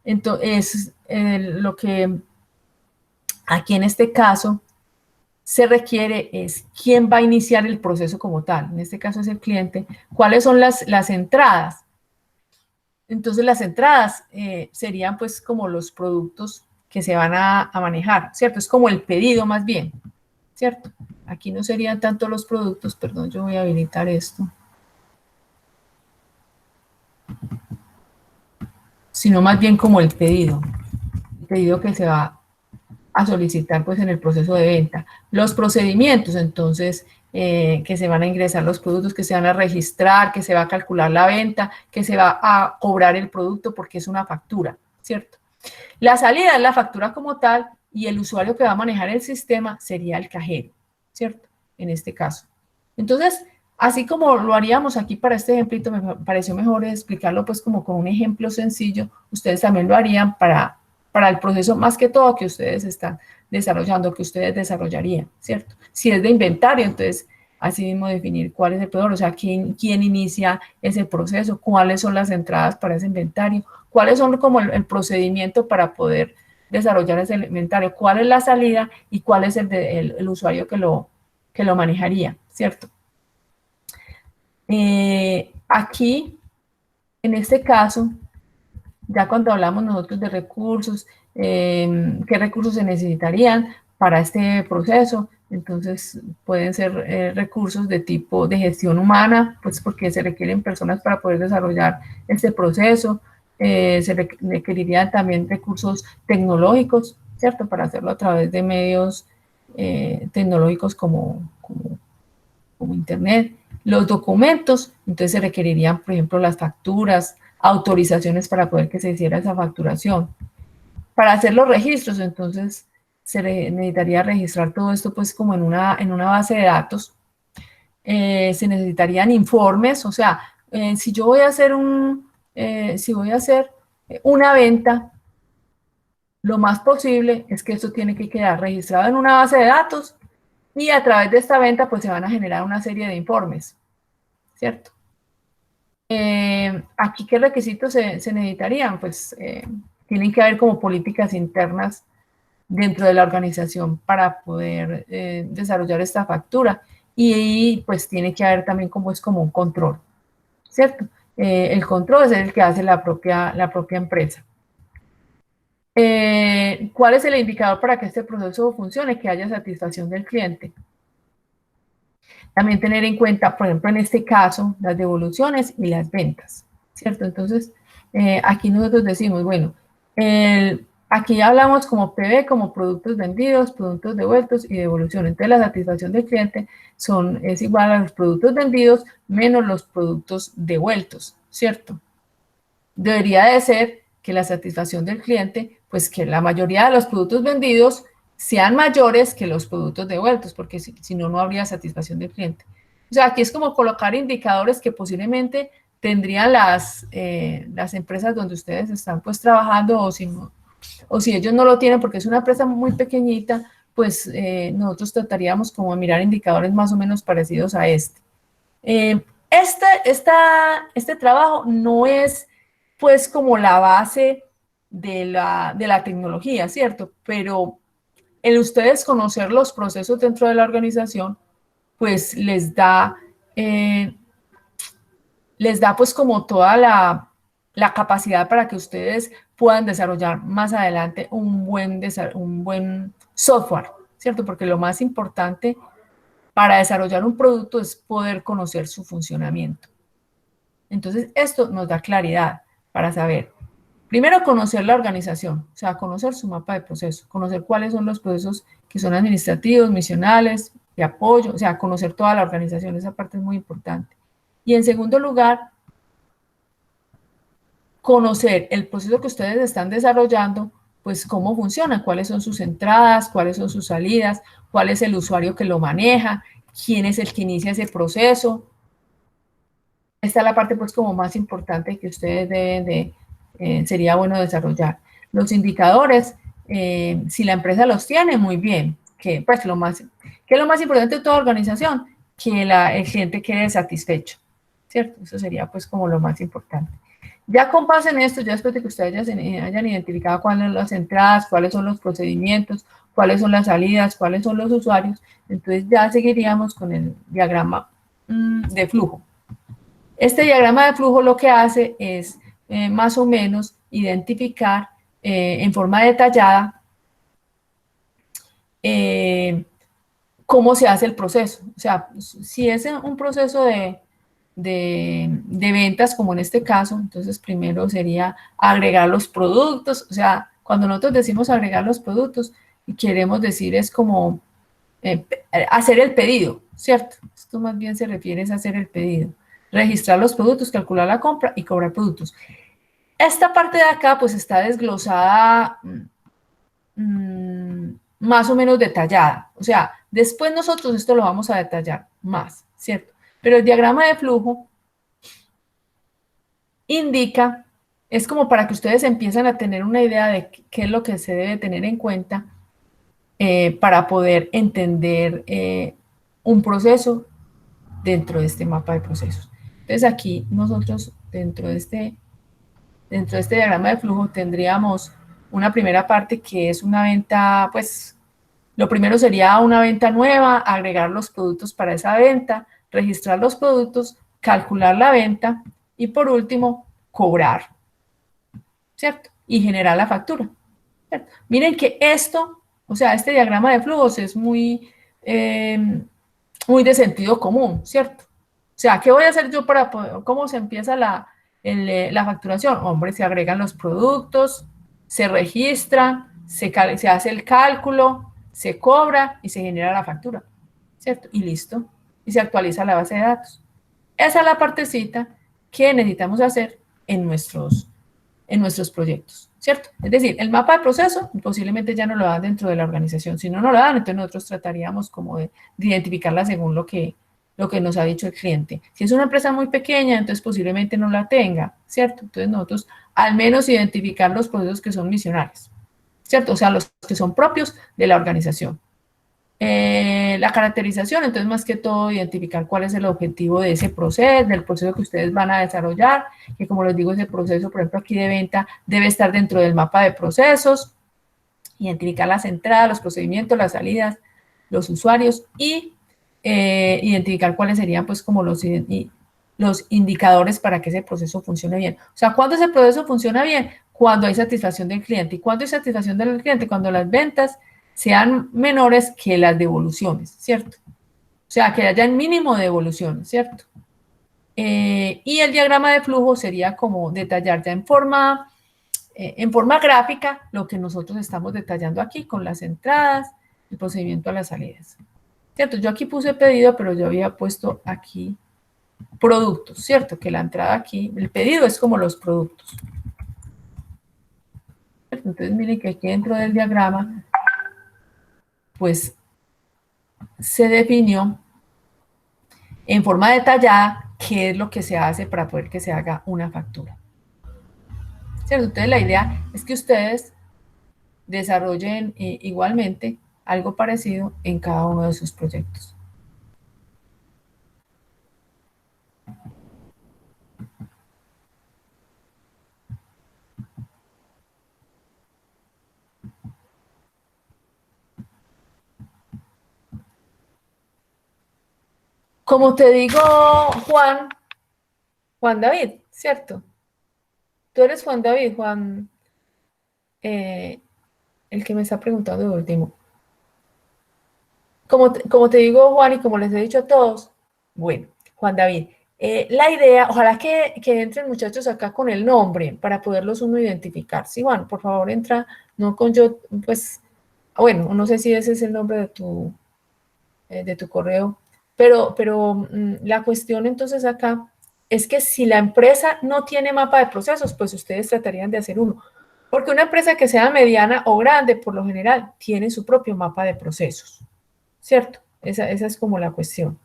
Entonces, lo que aquí en este caso se requiere es quién va a iniciar el proceso como tal. En este caso es el cliente. ¿Cuáles son las entradas? Entonces, las entradas serían pues como los productos que se van a manejar, ¿cierto? Es como el pedido más bien, ¿cierto? Aquí no serían tanto los productos, perdón, yo voy a habilitar esto, sino más bien como el pedido que se va a solicitar pues en el proceso de venta. Los procedimientos, entonces, que se van a ingresar los productos, que se van a registrar, que se va a calcular la venta, que se va a cobrar el producto porque es una factura, ¿cierto? La salida es la factura como tal y el usuario que va a manejar el sistema sería el cajero, ¿cierto? En este caso. Entonces, así como lo haríamos aquí para este ejemplito, me pareció mejor explicarlo pues como con un ejemplo sencillo. Ustedes también lo harían para el proceso más que todo que ustedes están desarrollando, que ustedes desarrollarían, ¿cierto? Si es de inventario, entonces así mismo definir cuál es el proveedor, o sea, quién inicia ese proceso, cuáles son las entradas para ese inventario, cuáles son como el procedimiento para poder desarrollar ese inventario, cuál es la salida y cuál es el usuario que lo manejaría, ¿cierto? Aquí, en este caso, ya cuando hablamos nosotros de recursos, qué recursos se necesitarían para este proceso, entonces pueden ser recursos de tipo de gestión humana, pues porque se requieren personas para poder desarrollar este proceso, se requerirían también recursos tecnológicos, ¿cierto? Para hacerlo a través de medios tecnológicos como Internet. Los documentos, entonces se requerirían, por ejemplo, las facturas, autorizaciones para poder que se hiciera esa facturación. Para hacer los registros, entonces, se necesitaría registrar todo esto pues como en una base de datos. Se necesitarían informes, o sea, si yo voy a hacer una venta, lo más posible es que esto tiene que quedar registrado en una base de datos y a través de esta venta pues se van a generar una serie de informes, ¿cierto? Aquí, ¿qué requisitos se necesitarían? Pues tienen que haber como políticas internas dentro de la organización para poder desarrollar esta factura y pues tiene que haber también como un control, ¿cierto? El control es el que hace la propia empresa. ¿Cuál es el indicador para que este proceso funcione? Que haya satisfacción del cliente. También tener en cuenta, por ejemplo, en este caso, las devoluciones y las ventas, ¿cierto? Entonces, aquí nosotros decimos, bueno, aquí hablamos como PV, como productos vendidos, productos devueltos y devolución. Entonces, la satisfacción del cliente es igual a los productos vendidos menos los productos devueltos, ¿cierto? Debería de ser que la satisfacción del cliente, pues que la mayoría de los productos vendidos sean mayores que los productos devueltos, porque si no, no habría satisfacción del cliente. O sea, aquí es como colocar indicadores que posiblemente tendrían las empresas donde ustedes están pues trabajando, o si ellos no lo tienen porque es una empresa muy pequeñita, pues nosotros trataríamos como de mirar indicadores más o menos parecidos a este. Este trabajo no es pues como la base de la tecnología, ¿cierto? Pero el ustedes conocer los procesos dentro de la organización, pues les da pues como toda la capacidad para que ustedes puedan desarrollar más adelante un buen software, ¿cierto? Porque lo más importante para desarrollar un producto es poder conocer su funcionamiento. Entonces, esto nos da claridad para saber, primero, conocer la organización, o sea, conocer su mapa de procesos, conocer cuáles son los procesos que son administrativos, misionales, de apoyo, o sea, conocer toda la organización, esa parte es muy importante. Y en segundo lugar, conocer el proceso que ustedes están desarrollando, pues cómo funciona, cuáles son sus entradas, cuáles son sus salidas, cuál es el usuario que lo maneja, quién es el que inicia ese proceso. Esta es la parte pues como más importante que ustedes deben de, sería bueno desarrollar. Los indicadores, si la empresa los tiene, muy bien, que pues lo más importante de toda organización, que el cliente quede satisfecho, ¿cierto? Eso sería pues como lo más importante. Ya con base en esto, ya después de que ustedes hayan identificado cuáles son las entradas, cuáles son los procedimientos, cuáles son las salidas, cuáles son los usuarios, entonces ya seguiríamos con el diagrama de flujo. Este diagrama de flujo lo que hace es más o menos identificar en forma detallada cómo se hace el proceso. O sea, si es un proceso de ventas, como en este caso, entonces primero sería agregar los productos. O sea, cuando nosotros decimos agregar los productos, queremos decir es como hacer el pedido, ¿cierto? Esto más bien se refiere a hacer el pedido. Registrar los productos, calcular la compra y cobrar productos. Esta parte de acá pues está desglosada más o menos detallada. O sea, después nosotros esto lo vamos a detallar más, ¿cierto? Pero el diagrama de flujo indica, es como para que ustedes empiecen a tener una idea de qué es lo que se debe tener en cuenta para poder entender un proceso dentro de este mapa de procesos. Entonces aquí nosotros dentro de este diagrama de flujo tendríamos una primera parte que es una venta, pues lo primero sería una venta nueva, agregar los productos para esa venta, registrar los productos, calcular la venta y por último cobrar, ¿cierto? Y generar la factura, ¿cierto? Miren que esto, o sea, este diagrama de flujos es muy de sentido común, ¿cierto? O sea, ¿qué voy a hacer yo para poder, cómo se empieza la facturación? Hombre, se agregan los productos, se registran, se hace el cálculo, se cobra y se genera la factura, ¿cierto? Y listo. Y se actualiza la base de datos. Esa es la partecita que necesitamos hacer en nuestros proyectos, ¿cierto? Es decir, el mapa de proceso posiblemente ya no lo dan dentro de la organización. Si no lo dan, entonces nosotros trataríamos como de identificarla según lo que nos ha dicho el cliente. Si es una empresa muy pequeña, entonces posiblemente no la tenga, ¿cierto? Entonces nosotros al menos identificar los procesos que son misionales, ¿cierto? O sea, los que son propios de la organización. La caracterización, entonces más que todo identificar cuál es el objetivo de ese proceso, del proceso que ustedes van a desarrollar, que como les digo, ese proceso, por ejemplo, aquí de venta, debe estar dentro del mapa de procesos, identificar las entradas, los procedimientos, las salidas, los usuarios y identificar cuáles serían pues como los indicadores para que ese proceso funcione bien. O sea, ¿cuándo ese proceso funciona bien? Cuando hay satisfacción del cliente. ¿Y cuándo hay satisfacción del cliente? Cuando las ventas sean menores que las devoluciones, ¿cierto? O sea, que haya el mínimo de devoluciones, ¿cierto? Y el diagrama de flujo sería como detallar ya en forma gráfica lo que nosotros estamos detallando aquí con las entradas, el procedimiento a las salidas. ¿Cierto? Yo aquí puse pedido, pero yo había puesto aquí productos, ¿cierto? Que la entrada aquí, el pedido es como los productos. Entonces, miren que aquí dentro del diagrama, pues, se definió en forma detallada qué es lo que se hace para poder que se haga una factura. ¿Cierto? Entonces, la idea es que ustedes desarrollen igualmente algo parecido en cada uno de sus proyectos. Como te digo, Juan David, ¿cierto? Tú eres Juan David, el que me está preguntando de último. Como te digo, Juan, y como les he dicho a todos, bueno, Juan David, la idea, ojalá que entren muchachos acá con el nombre para poderlos uno identificar. Sí, Juan, por favor, entra, no con yo, pues, bueno, no sé si ese es el nombre de tu correo, pero la cuestión entonces acá es que si la empresa no tiene mapa de procesos, pues ustedes tratarían de hacer uno. Porque una empresa que sea mediana o grande, por lo general, tiene su propio mapa de procesos, ¿cierto? Esa es como la cuestión.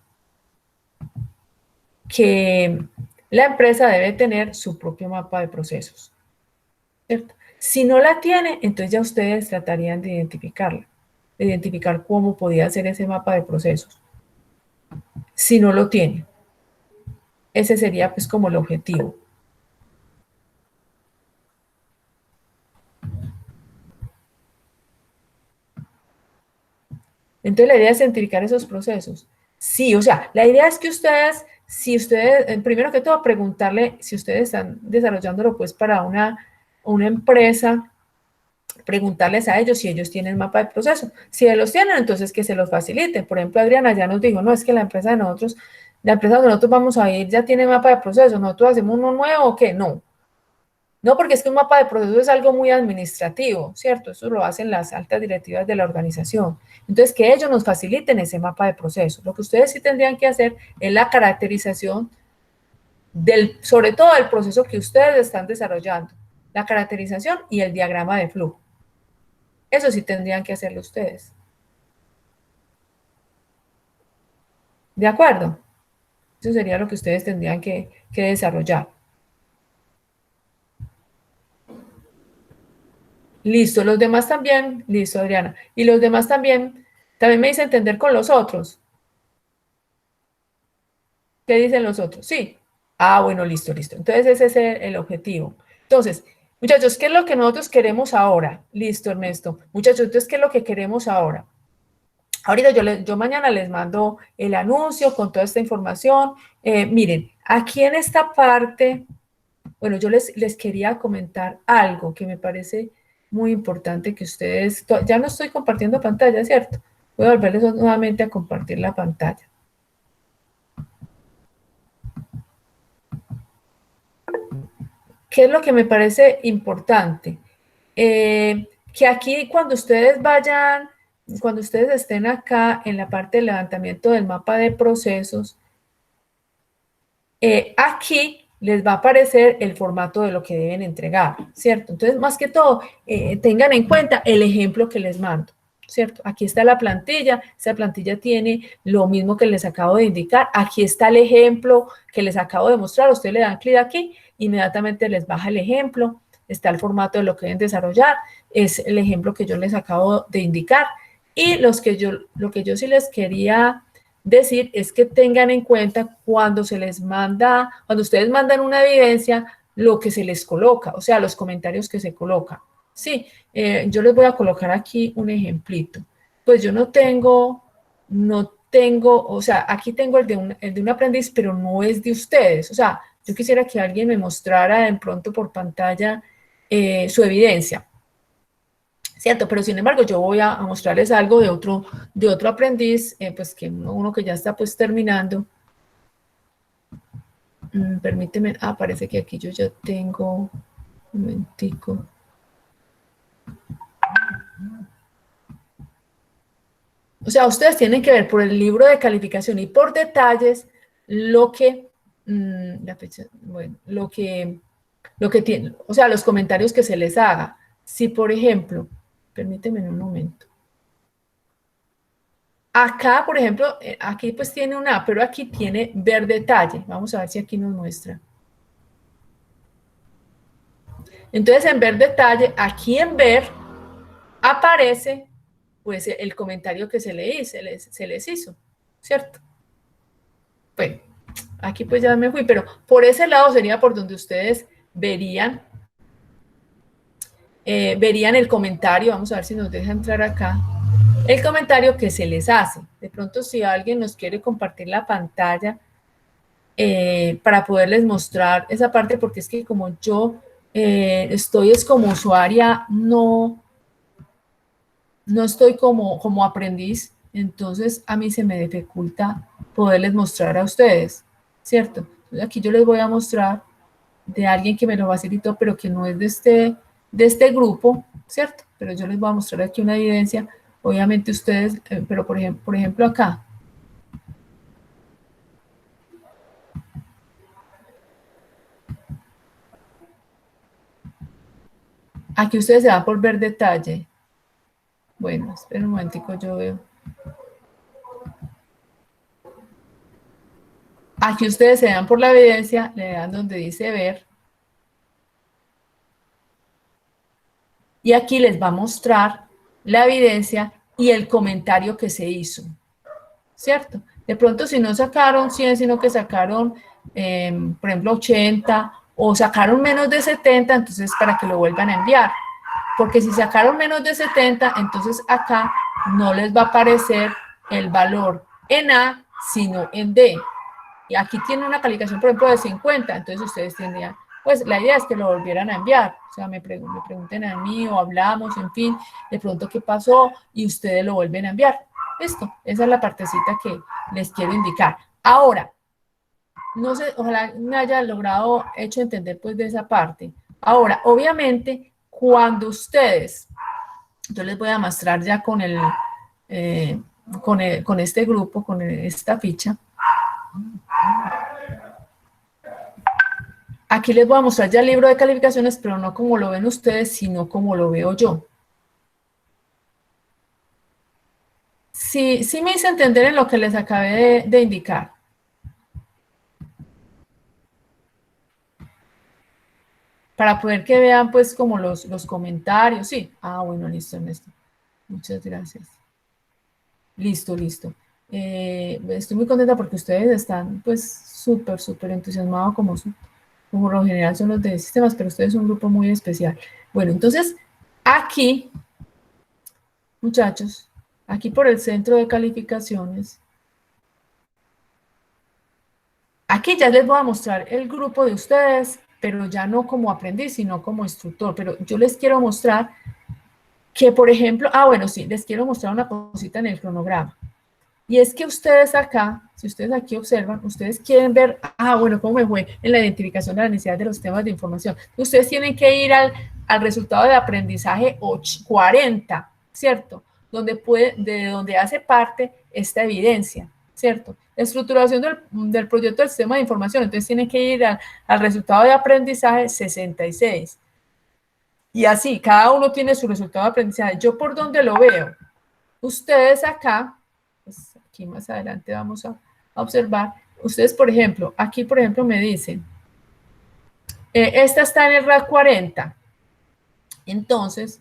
Que la empresa debe tener su propio mapa de procesos, ¿cierto? Si no la tiene, entonces ya ustedes tratarían de identificarla, de identificar cómo podía ser ese mapa de procesos. Si no lo tiene, ese sería pues como el objetivo. Entonces la idea es identificar esos procesos. Sí, o sea, la idea es que ustedes, primero que todo, preguntarle si ustedes están desarrollándolo pues para una empresa, preguntarles a ellos si ellos tienen mapa de proceso. Si ellos los tienen, entonces que se los faciliten. Por ejemplo, Adriana ya nos dijo, no, es que la empresa donde nosotros vamos a ir ya tiene mapa de proceso, ¿nosotros hacemos uno nuevo o qué? No. No, porque es que un mapa de proceso es algo muy administrativo, ¿cierto? Eso lo hacen las altas directivas de la organización. Entonces, que ellos nos faciliten ese mapa de proceso. Lo que ustedes sí tendrían que hacer es la caracterización sobre todo del proceso que ustedes están desarrollando, la caracterización y el diagrama de flujo. Eso sí tendrían que hacerlo ustedes. ¿De acuerdo? Eso sería lo que ustedes tendrían que desarrollar. Listo, los demás también. Listo, Adriana. Y los demás también me dice entender con los otros. ¿Qué dicen los otros? Sí. Ah, bueno, listo. Entonces ese es el objetivo. Entonces, muchachos, ¿qué es lo que nosotros queremos ahora? Listo, Ernesto. Muchachos, entonces, ¿qué es lo que queremos ahora? Ahorita yo mañana les mando el anuncio con toda esta información. Miren, aquí en esta parte, bueno, yo les quería comentar algo que me parece muy importante que ustedes, ya no estoy compartiendo pantalla, ¿cierto? Voy a volverles nuevamente a compartir la pantalla. ¿Qué es lo que me parece importante? Que aquí cuando ustedes estén acá en la parte de levantamiento del mapa de procesos, aquí les va a aparecer el formato de lo que deben entregar, ¿cierto? Entonces, más que todo, tengan en cuenta el ejemplo que les mando, ¿cierto? Aquí está la plantilla, esa plantilla tiene lo mismo que les acabo de indicar, aquí está el ejemplo que les acabo de mostrar, ustedes le dan clic aquí, inmediatamente les baja el ejemplo, está el formato de lo que deben desarrollar, es el ejemplo que yo les acabo de indicar, y lo que yo sí les quería decir es que tengan en cuenta cuando ustedes mandan una evidencia, lo que se les coloca, o sea, los comentarios que se colocan. Sí, yo les voy a colocar aquí un ejemplito. Pues yo no tengo, o sea, aquí tengo el de un aprendiz, pero no es de ustedes. O sea, yo quisiera que alguien me mostrara de pronto por pantalla su evidencia. ¿Cierto? Pero sin embargo yo voy a mostrarles algo de otro aprendiz, pues que uno que ya está pues terminando. Permíteme, parece que aquí yo ya tengo, un momentico. O sea, ustedes tienen que ver por el libro de calificación y por detalles lo que, lo que tiene, o sea, los comentarios que se les haga. Si, por ejemplo, permíteme un momento. Acá, por ejemplo, aquí pues tiene una, pero aquí tiene ver detalle. Vamos a ver si aquí nos muestra. Entonces, en ver detalle, aquí en ver, aparece pues el comentario que se les hizo, ¿cierto? Bueno, aquí pues ya me fui, pero por ese lado sería por donde ustedes verían el comentario. Vamos a ver si nos deja entrar acá. el comentario que se les hace. De pronto, si alguien nos quiere compartir la pantalla para poderles mostrar esa parte, porque es que como yo estoy es como usuaria, no estoy como aprendiz, entonces a mí se me dificulta poderles mostrar a ustedes, ¿cierto? Entonces aquí yo les voy a mostrar de alguien que me lo facilitó, pero que no es de este grupo, ¿cierto? Pero yo les voy a mostrar aquí una evidencia. Obviamente ustedes, pero por ejemplo acá. Aquí ustedes se van por ver detalle. Bueno, esperen un momentico, yo veo. Aquí ustedes se dan por la evidencia, le dan donde dice ver. Y aquí les va a mostrar la evidencia y el comentario que se hizo, ¿cierto? De pronto si no sacaron 100, sino que sacaron, por ejemplo, 80 o sacaron menos de 70, entonces para que lo vuelvan a enviar. Porque si sacaron menos de 70, entonces acá no les va a aparecer el valor en A, sino en D. Y aquí tiene una calificación, por ejemplo, de 50, entonces ustedes tendrían, pues la idea es que lo volvieran a enviar, o sea, me pregunten a mí o hablamos, en fin, de pronto qué pasó y ustedes lo vuelven a enviar. Listo, esa es la partecita que les quiero indicar. Ahora, no sé, ojalá me haya logrado hecho entender pues de esa parte. Ahora, obviamente, cuando ustedes, yo les voy a mostrar ya con con este grupo, con esta ficha. Aquí les voy a mostrar ya el libro de calificaciones, pero no como lo ven ustedes, sino como lo veo yo. Sí me hice entender en lo que les acabé de indicar. Para poder que vean pues como los comentarios, sí. Ah, bueno, listo, Ernesto. Muchas gracias. Listo. Estoy muy contenta porque ustedes están pues súper entusiasmados como lo general son los de sistemas, pero ustedes son un grupo muy especial. Bueno, entonces aquí, muchachos, aquí por el centro de calificaciones, aquí ya les voy a mostrar el grupo de ustedes, pero ya no como aprendiz, sino como instructor. Pero yo les quiero mostrar que, por ejemplo, bueno, sí, les quiero mostrar una cosita en el cronograma. Y es que ustedes acá, si ustedes aquí observan, ustedes quieren ver, bueno, cómo me fue en la identificación de la necesidad de los sistemas de información. Ustedes tienen que ir al resultado de aprendizaje 40, ¿cierto? De donde hace parte esta evidencia, ¿cierto? La estructuración del proyecto del sistema de información. Entonces tienen que ir al resultado de aprendizaje 66. Y así, cada uno tiene su resultado de aprendizaje. ¿Yo por dónde lo veo? Ustedes acá, pues aquí más adelante vamos a observar, ustedes por ejemplo, aquí por ejemplo me dicen, esta está en el RAD 40, entonces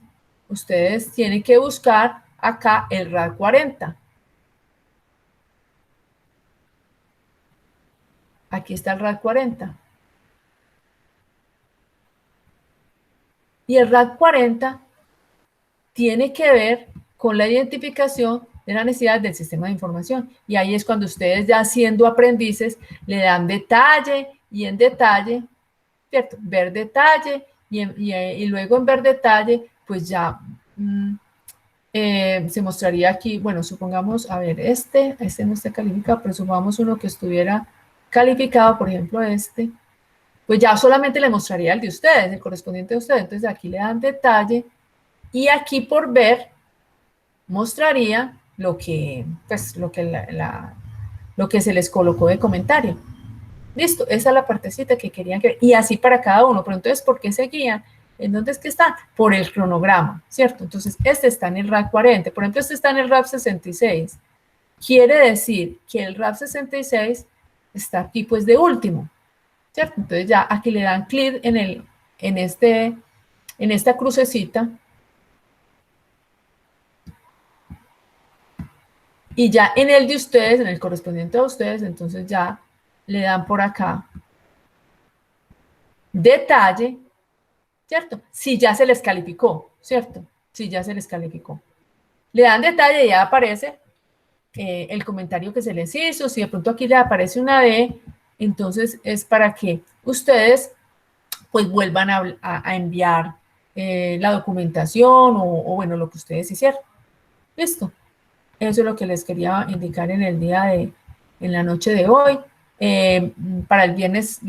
ustedes tienen que buscar acá el RAD 40. Aquí está el RAD 40. Y el RAD 40 tiene que ver con la identificación de la necesidad del sistema de información. Y ahí es cuando ustedes ya siendo aprendices le dan detalle y en detalle, ¿cierto? Ver detalle y luego en ver detalle, pues ya se mostraría aquí, bueno, supongamos, a ver, este no está calificado, pero supongamos uno que estuviera calificado, por ejemplo, pues ya solamente le mostraría el de ustedes, el correspondiente de ustedes. Entonces aquí le dan detalle y aquí por ver mostraría lo que se les colocó de comentario. Listo, esa es la partecita que querían que... Y así para cada uno. Pero entonces, ¿por qué se guían? ¿En dónde es que está? Por el cronograma, ¿cierto? Entonces, este está en el RAD 40. Por ejemplo, este está en el RAD 66. Quiere decir que el RAD 66 está aquí, pues, de último, ¿cierto? Entonces, ya aquí le dan clic en esta crucecita. Y ya en el de ustedes, en el correspondiente a ustedes, entonces ya le dan por acá detalle, ¿cierto? Si ya se les calificó, ¿cierto? Si ya se les calificó. le dan detalle y ya aparece el comentario que se les hizo. Si de pronto aquí le aparece una D, entonces es para que ustedes pues vuelvan a enviar la documentación o bueno, lo que ustedes hicieron. Listo. Eso es lo que les quería indicar en el día en la noche de hoy. Para el viernes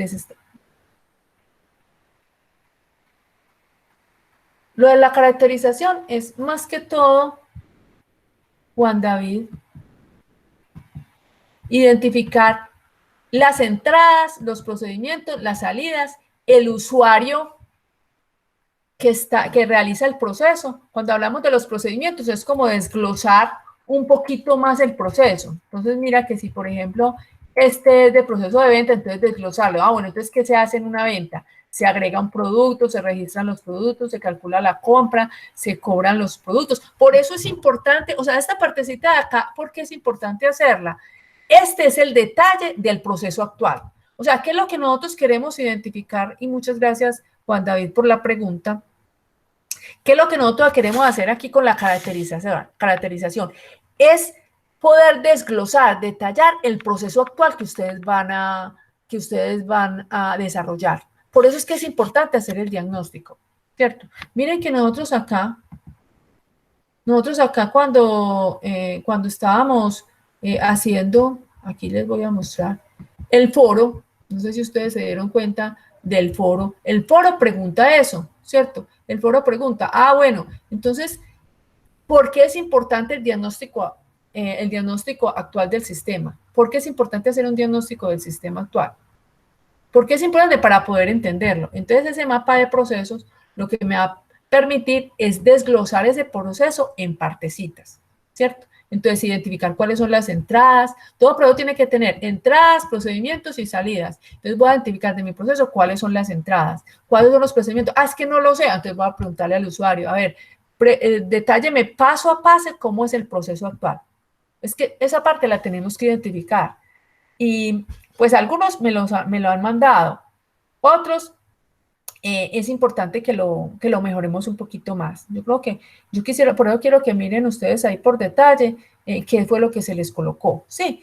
lo de la caracterización es más que todo, Juan David, identificar las entradas, los procedimientos, las salidas, el usuario que realiza el proceso. Cuando hablamos de los procedimientos es como desglosar un poquito más el proceso. Entonces mira que si por ejemplo este es de proceso de venta, entonces desglosarlo. Bueno, entonces ¿qué se hace en una venta? Se agrega un producto, se registran los productos, se calcula la compra, se cobran los productos. Por eso es importante, o sea, esta partecita de acá, ¿por qué es importante hacerla? Este es el detalle del proceso actual. O sea, ¿qué es lo que nosotros queremos identificar? Y muchas gracias, Juan David, por la pregunta. ¿Qué es lo que nosotros queremos hacer aquí con la caracterización? Es poder desglosar, detallar el proceso actual que ustedes van a desarrollar. Por eso es que es importante hacer el diagnóstico, ¿cierto? Miren que nosotros acá cuando estábamos haciendo, aquí les voy a mostrar, el foro, no sé si ustedes se dieron cuenta del foro, el foro pregunta eso, ¿cierto? El foro pregunta, bueno, entonces, ¿por qué es importante el diagnóstico actual del sistema? ¿Por qué es importante hacer un diagnóstico del sistema actual? ¿Por qué es importante? Para poder entenderlo. Entonces, ese mapa de procesos lo que me va a permitir es desglosar ese proceso en partecitas, ¿cierto? Entonces, identificar cuáles son las entradas. Todo proceso tiene que tener entradas, procedimientos y salidas. Entonces, voy a identificar de mi proceso cuáles son las entradas, cuáles son los procedimientos. Es que no lo sé. Entonces, voy a preguntarle al usuario, a ver, detálleme paso a paso cómo es el proceso actual. Es que esa parte la tenemos que identificar. Y pues algunos me lo han mandado. Otros es importante que lo mejoremos un poquito más. Yo creo que por eso quiero que miren ustedes ahí por detalle qué fue lo que se les colocó, ¿sí?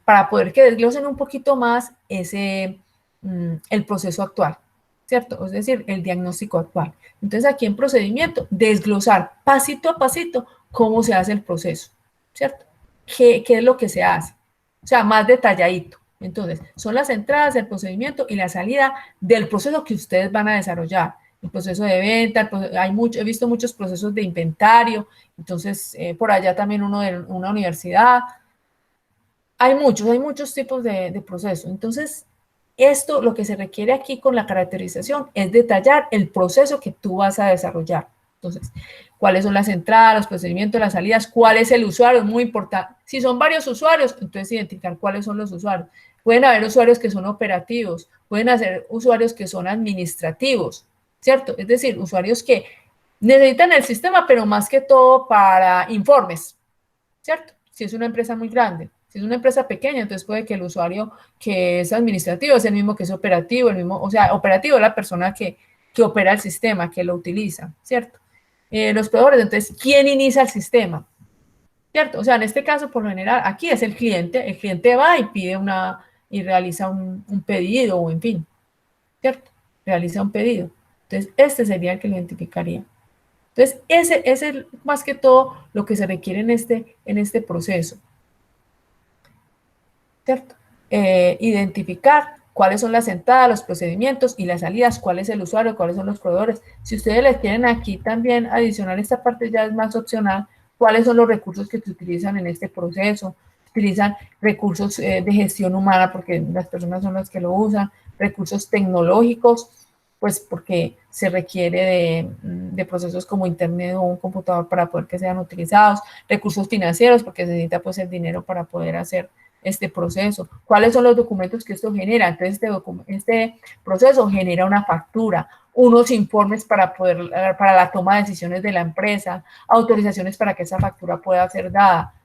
Para poder que desglosen un poquito más el proceso actual, ¿cierto? Es decir, el diagnóstico actual. Entonces aquí en procedimiento, desglosar pasito a pasito cómo se hace el proceso, ¿cierto? ¿Qué es lo que se hace? O sea, más detalladito. Entonces, son las entradas, el procedimiento y la salida del proceso que ustedes van a desarrollar. El proceso de venta, he visto muchos procesos de inventario, entonces por allá también uno de una universidad. Hay muchos tipos de procesos. Entonces, esto lo que se requiere aquí con la caracterización es detallar el proceso que tú vas a desarrollar. Entonces, cuáles son las entradas, los procedimientos, las salidas, cuál es el usuario, es muy importante. Si son varios usuarios, entonces identificar cuáles son los usuarios. Pueden haber usuarios que son operativos, pueden haber usuarios que son administrativos, ¿cierto? Es decir, usuarios que necesitan el sistema, pero más que todo para informes, ¿cierto? Si es una empresa muy grande. Si es una empresa pequeña, entonces puede que el usuario que es administrativo es el mismo que es operativo, o sea, operativo es la persona que opera el sistema, que lo utiliza, ¿cierto? Los proveedores, entonces, ¿quién inicia el sistema? ¿Cierto? O sea, en este caso, por lo general, aquí es el cliente va y pide y realiza un pedido, o en fin, ¿cierto? Realiza un pedido. Entonces, este sería el que lo identificaría. Entonces, ese es más que todo lo que se requiere en este proceso, ¿cierto? Identificar cuáles son las entradas, los procedimientos y las salidas, cuál es el usuario, cuáles son los proveedores. Si ustedes les quieren aquí también adicionar esta parte, ya es más opcional, cuáles son los recursos que se utilizan en este proceso. Utilizan recursos de gestión humana porque las personas son las que lo usan, recursos tecnológicos, pues porque se requiere de procesos como internet o un computador para poder que sean utilizados, recursos financieros porque se necesita pues el dinero para poder hacer este proceso, cuáles son los documentos que esto genera. Entonces este proceso genera una factura, unos informes para la toma de decisiones de la empresa, autorizaciones para que esa factura pueda ser dada.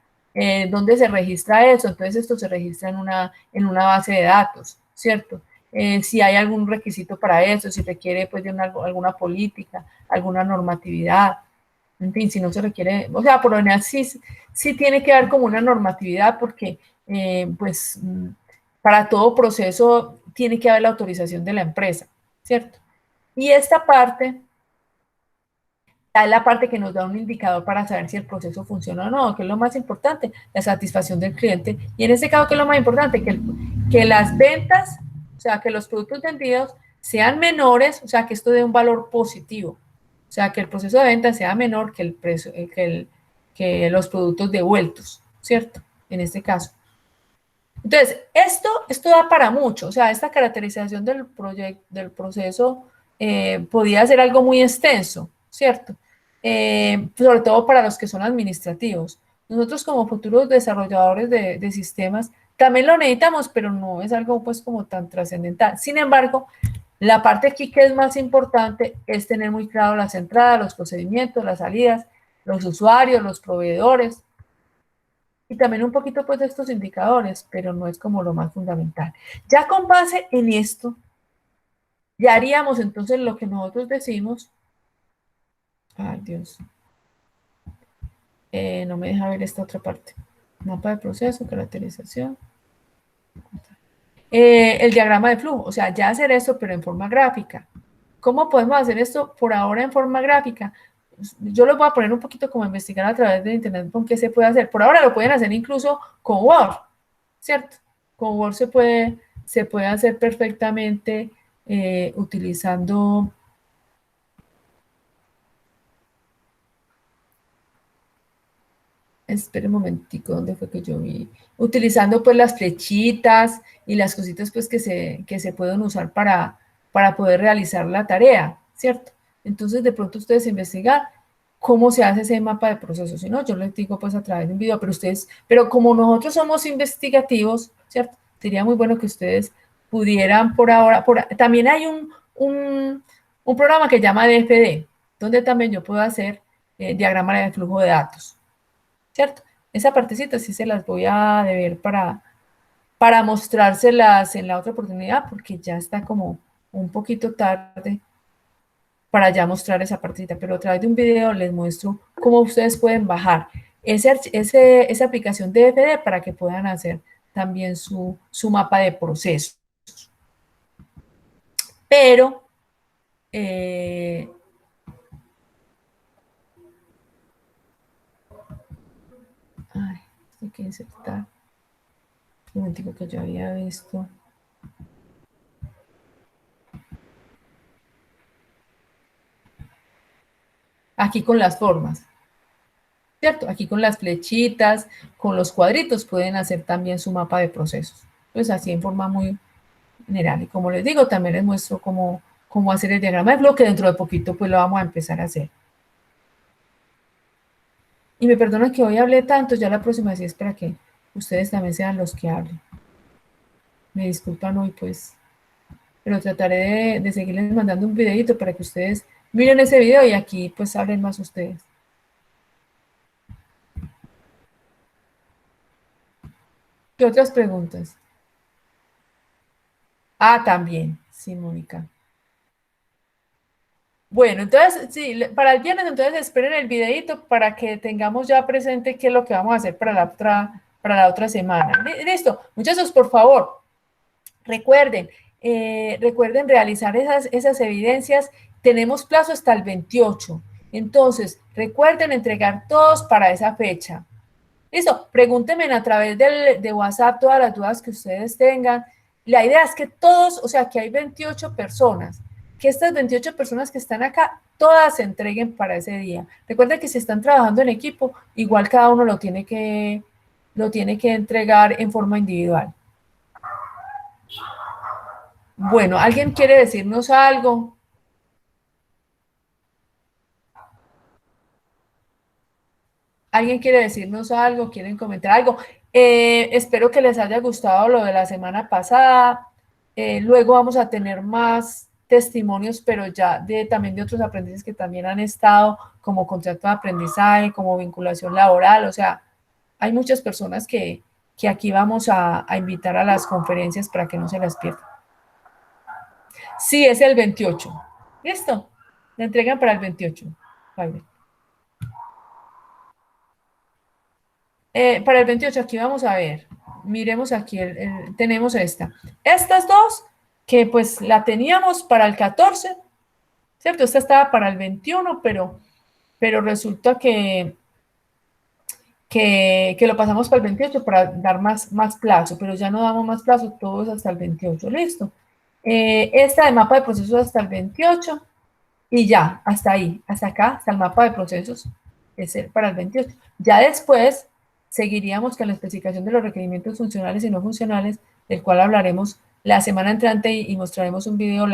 ¿Dónde se registra eso? Entonces esto se registra en una base de datos, ¿cierto? Si hay algún requisito para eso, si requiere pues de alguna política, alguna normatividad. En fin, si no se requiere, o sea, por lo general sí tiene que haber como una normatividad porque, pues, para todo proceso tiene que haber la autorización de la empresa, ¿cierto? Y esta parte es la parte que nos da un indicador para saber si el proceso funciona o no, que es lo más importante, la satisfacción del cliente. Y en este caso, ¿qué es lo más importante? Que las ventas, o sea, que los productos vendidos sean menores, o sea, que esto dé un valor positivo. O sea, que el proceso de venta sea menor que el precio, que los productos devueltos, ¿cierto? En este caso. Entonces, esto da para mucho. O sea, esta caracterización del proceso podría ser algo muy extenso, ¿cierto? Sobre todo para los que son administrativos. Nosotros como futuros desarrolladores de sistemas también lo necesitamos, pero no es algo pues como tan trascendental. Sin embargo, la parte aquí que es más importante es tener muy claro las entradas, los procedimientos, las salidas, los usuarios, los proveedores y también un poquito pues de estos indicadores, pero no es como lo más fundamental. Ya con base en esto, ya haríamos entonces lo que nosotros decimos. Ay, Dios. No me deja ver esta otra parte. Mapa de proceso, caracterización. El diagrama de flujo, o sea, ya hacer esto, pero en forma gráfica. ¿Cómo podemos hacer esto por ahora en forma gráfica? Yo lo voy a poner un poquito como a investigar a través de internet con qué se puede hacer. Por ahora lo pueden hacer incluso con Word, ¿cierto? Con Word se puede hacer perfectamente utilizando... Espera un momentico, ¿dónde fue que yo vi? Utilizando pues las flechitas y las cositas pues que se pueden usar para poder realizar la tarea, ¿cierto? Entonces de pronto ustedes investigan cómo se hace ese mapa de procesos. Si no, yo les digo pues a través de un video, pero como nosotros somos investigativos, ¿cierto? Sería muy bueno que ustedes pudieran por ahora, también hay un programa que se llama DFD, donde también yo puedo hacer diagrama de flujo de datos. ¿Cierto? Esa partecita sí se las voy a deber para mostrárselas en la otra oportunidad, porque ya está como un poquito tarde para ya mostrar esa partecita, pero a través de un video les muestro cómo ustedes pueden bajar esa aplicación de DFD para que puedan hacer también su mapa de procesos. Pero... ay, hay que insertar. Un momentico que yo había visto. Aquí con las formas, ¿cierto? Aquí con las flechitas, con los cuadritos pueden hacer también su mapa de procesos. Pues así en forma muy general. Y como les digo, también les muestro cómo hacer el diagrama de flujo, que dentro de poquito pues lo vamos a empezar a hacer. Y me perdonan que hoy hablé tanto, ya la próxima vez es para que ustedes también sean los que hablen. Me disculpan hoy pues, pero trataré de seguirles mandando un videito para que ustedes miren ese video y aquí pues hablen más ustedes. ¿Qué otras preguntas? Ah, también, sí, Mónica. Bueno, entonces, sí, para el viernes, entonces esperen el videito para que tengamos ya presente qué es lo que vamos a hacer para la otra semana. Listo, muchachos, por favor, recuerden realizar esas evidencias. Tenemos plazo hasta el 28. Entonces, recuerden entregar todos para esa fecha. Listo, pregúntenme a través de WhatsApp todas las dudas que ustedes tengan. La idea es que todos, o sea, que hay 28 personas, que estas 28 personas que están acá, todas se entreguen para ese día. Recuerden que si están trabajando en equipo, igual cada uno lo tiene que entregar en forma individual. Bueno, ¿alguien quiere decirnos algo? ¿Alguien quiere decirnos algo? ¿Quieren comentar algo? Espero que les haya gustado lo de la semana pasada. Luego vamos a tener más testimonios, pero ya también de otros aprendices que también han estado como contrato de aprendizaje, como vinculación laboral. O sea, hay muchas personas que aquí vamos a invitar a las conferencias para que no se las pierdan. Sí, es el 28. ¿Listo? La entregan para el 28. Bye. para el 28, aquí vamos a ver. Miremos aquí, tenemos esta. Estas dos, que pues la teníamos para el 14, ¿cierto? Esta estaba para el 21, pero resulta que lo pasamos para el 28 para dar más plazo, pero ya no damos más plazo, todo es hasta el 28, listo. Esta de mapa de procesos hasta el 28 y ya, hasta ahí, hasta acá, hasta el mapa de procesos, es para el 28. Ya después seguiríamos con la especificación de los requerimientos funcionales y no funcionales, del cual hablaremos la semana entrante y mostraremos un video,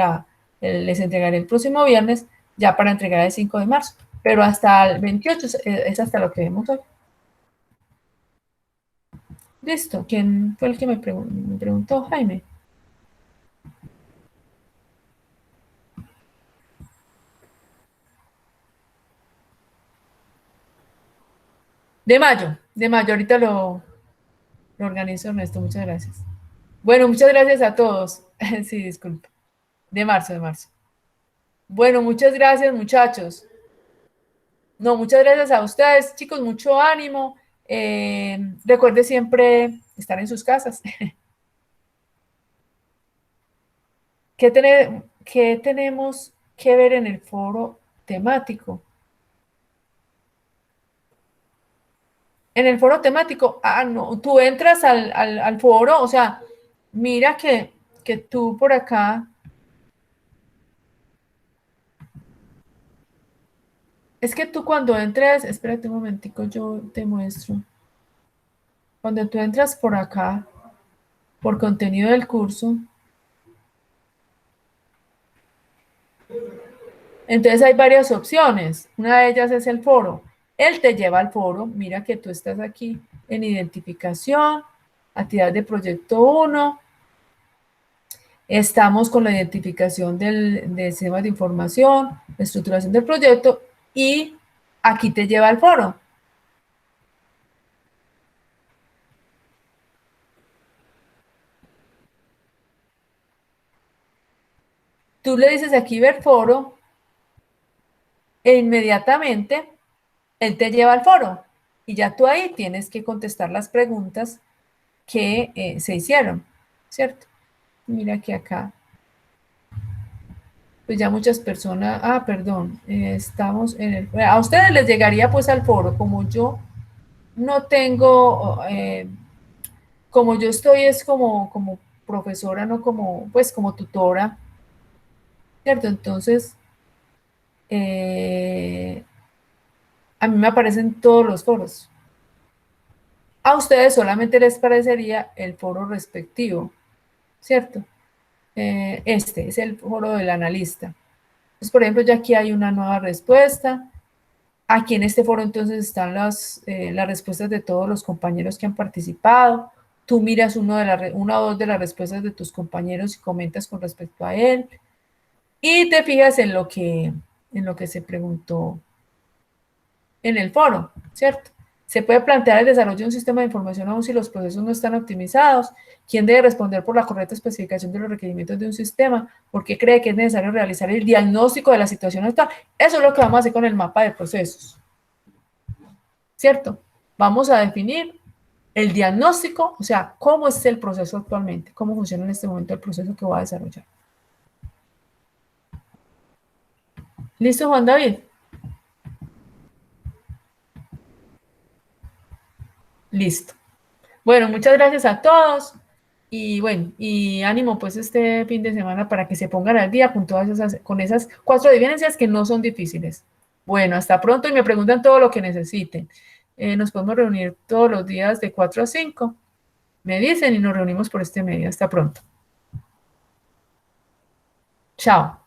les entregaré el próximo viernes, ya para entregar el 5 de marzo. Pero hasta el 28 es hasta lo que vemos hoy. Listo. ¿Quién fue el que me preguntó? Jaime. De mayo, ahorita lo organizo, Ernesto, muchas gracias. Bueno, muchas gracias a todos. Sí, disculpa. De marzo. Bueno, muchas gracias, muchachos. No, muchas gracias a ustedes, chicos, mucho ánimo. Recuerde siempre estar en sus casas. ¿Qué tenemos que ver en el foro temático? En el foro temático, no, tú entras al foro, o sea, mira que tú por acá, es que tú cuando entres, espérate un momentico, yo te muestro. Cuando tú entras por acá, por contenido del curso, entonces hay varias opciones. Una de ellas es el foro. Él te lleva al foro. Mira que tú estás aquí en identificación, actividad de proyecto 1. Estamos con la identificación del sistema de información, estructuración del proyecto y aquí te lleva al foro. Tú le dices aquí ver foro e inmediatamente él te lleva al foro y ya tú ahí tienes que contestar las preguntas que se hicieron, ¿cierto? Mira que acá, pues ya muchas personas, perdón, estamos en el, a ustedes les llegaría pues al foro, como yo no tengo, como yo estoy es como profesora, no como, pues como tutora, ¿cierto? Entonces, a mí me aparecen todos los foros. A ustedes solamente les parecería el foro respectivo, ¿cierto? Este es el foro del analista. Entonces, por ejemplo, ya aquí hay una nueva respuesta. Aquí en este foro entonces están las respuestas de todos los compañeros que han participado. Tú miras una o dos de las respuestas de tus compañeros y comentas con respecto a él. Y te fijas en lo que se preguntó en el foro, ¿cierto? Se puede plantear el desarrollo de un sistema de información aún si los procesos no están optimizados. ¿Quién debe responder por la correcta especificación de los requerimientos de un sistema? ¿Por qué cree que es necesario realizar el diagnóstico de la situación actual? Eso es lo que vamos a hacer con el mapa de procesos, ¿cierto? Vamos a definir el diagnóstico, o sea, cómo es el proceso actualmente, cómo funciona en este momento el proceso que voy a desarrollar. ¿Listo, Juan David? Listo. Bueno, muchas gracias a todos y bueno, y ánimo pues este fin de semana para que se pongan al día con todas con esas 4 evidencias que no son difíciles. Bueno, hasta pronto y me preguntan todo lo que necesiten. Nos podemos reunir todos los días de 4 a 5. Me dicen y nos reunimos por este medio. Hasta pronto. Chao.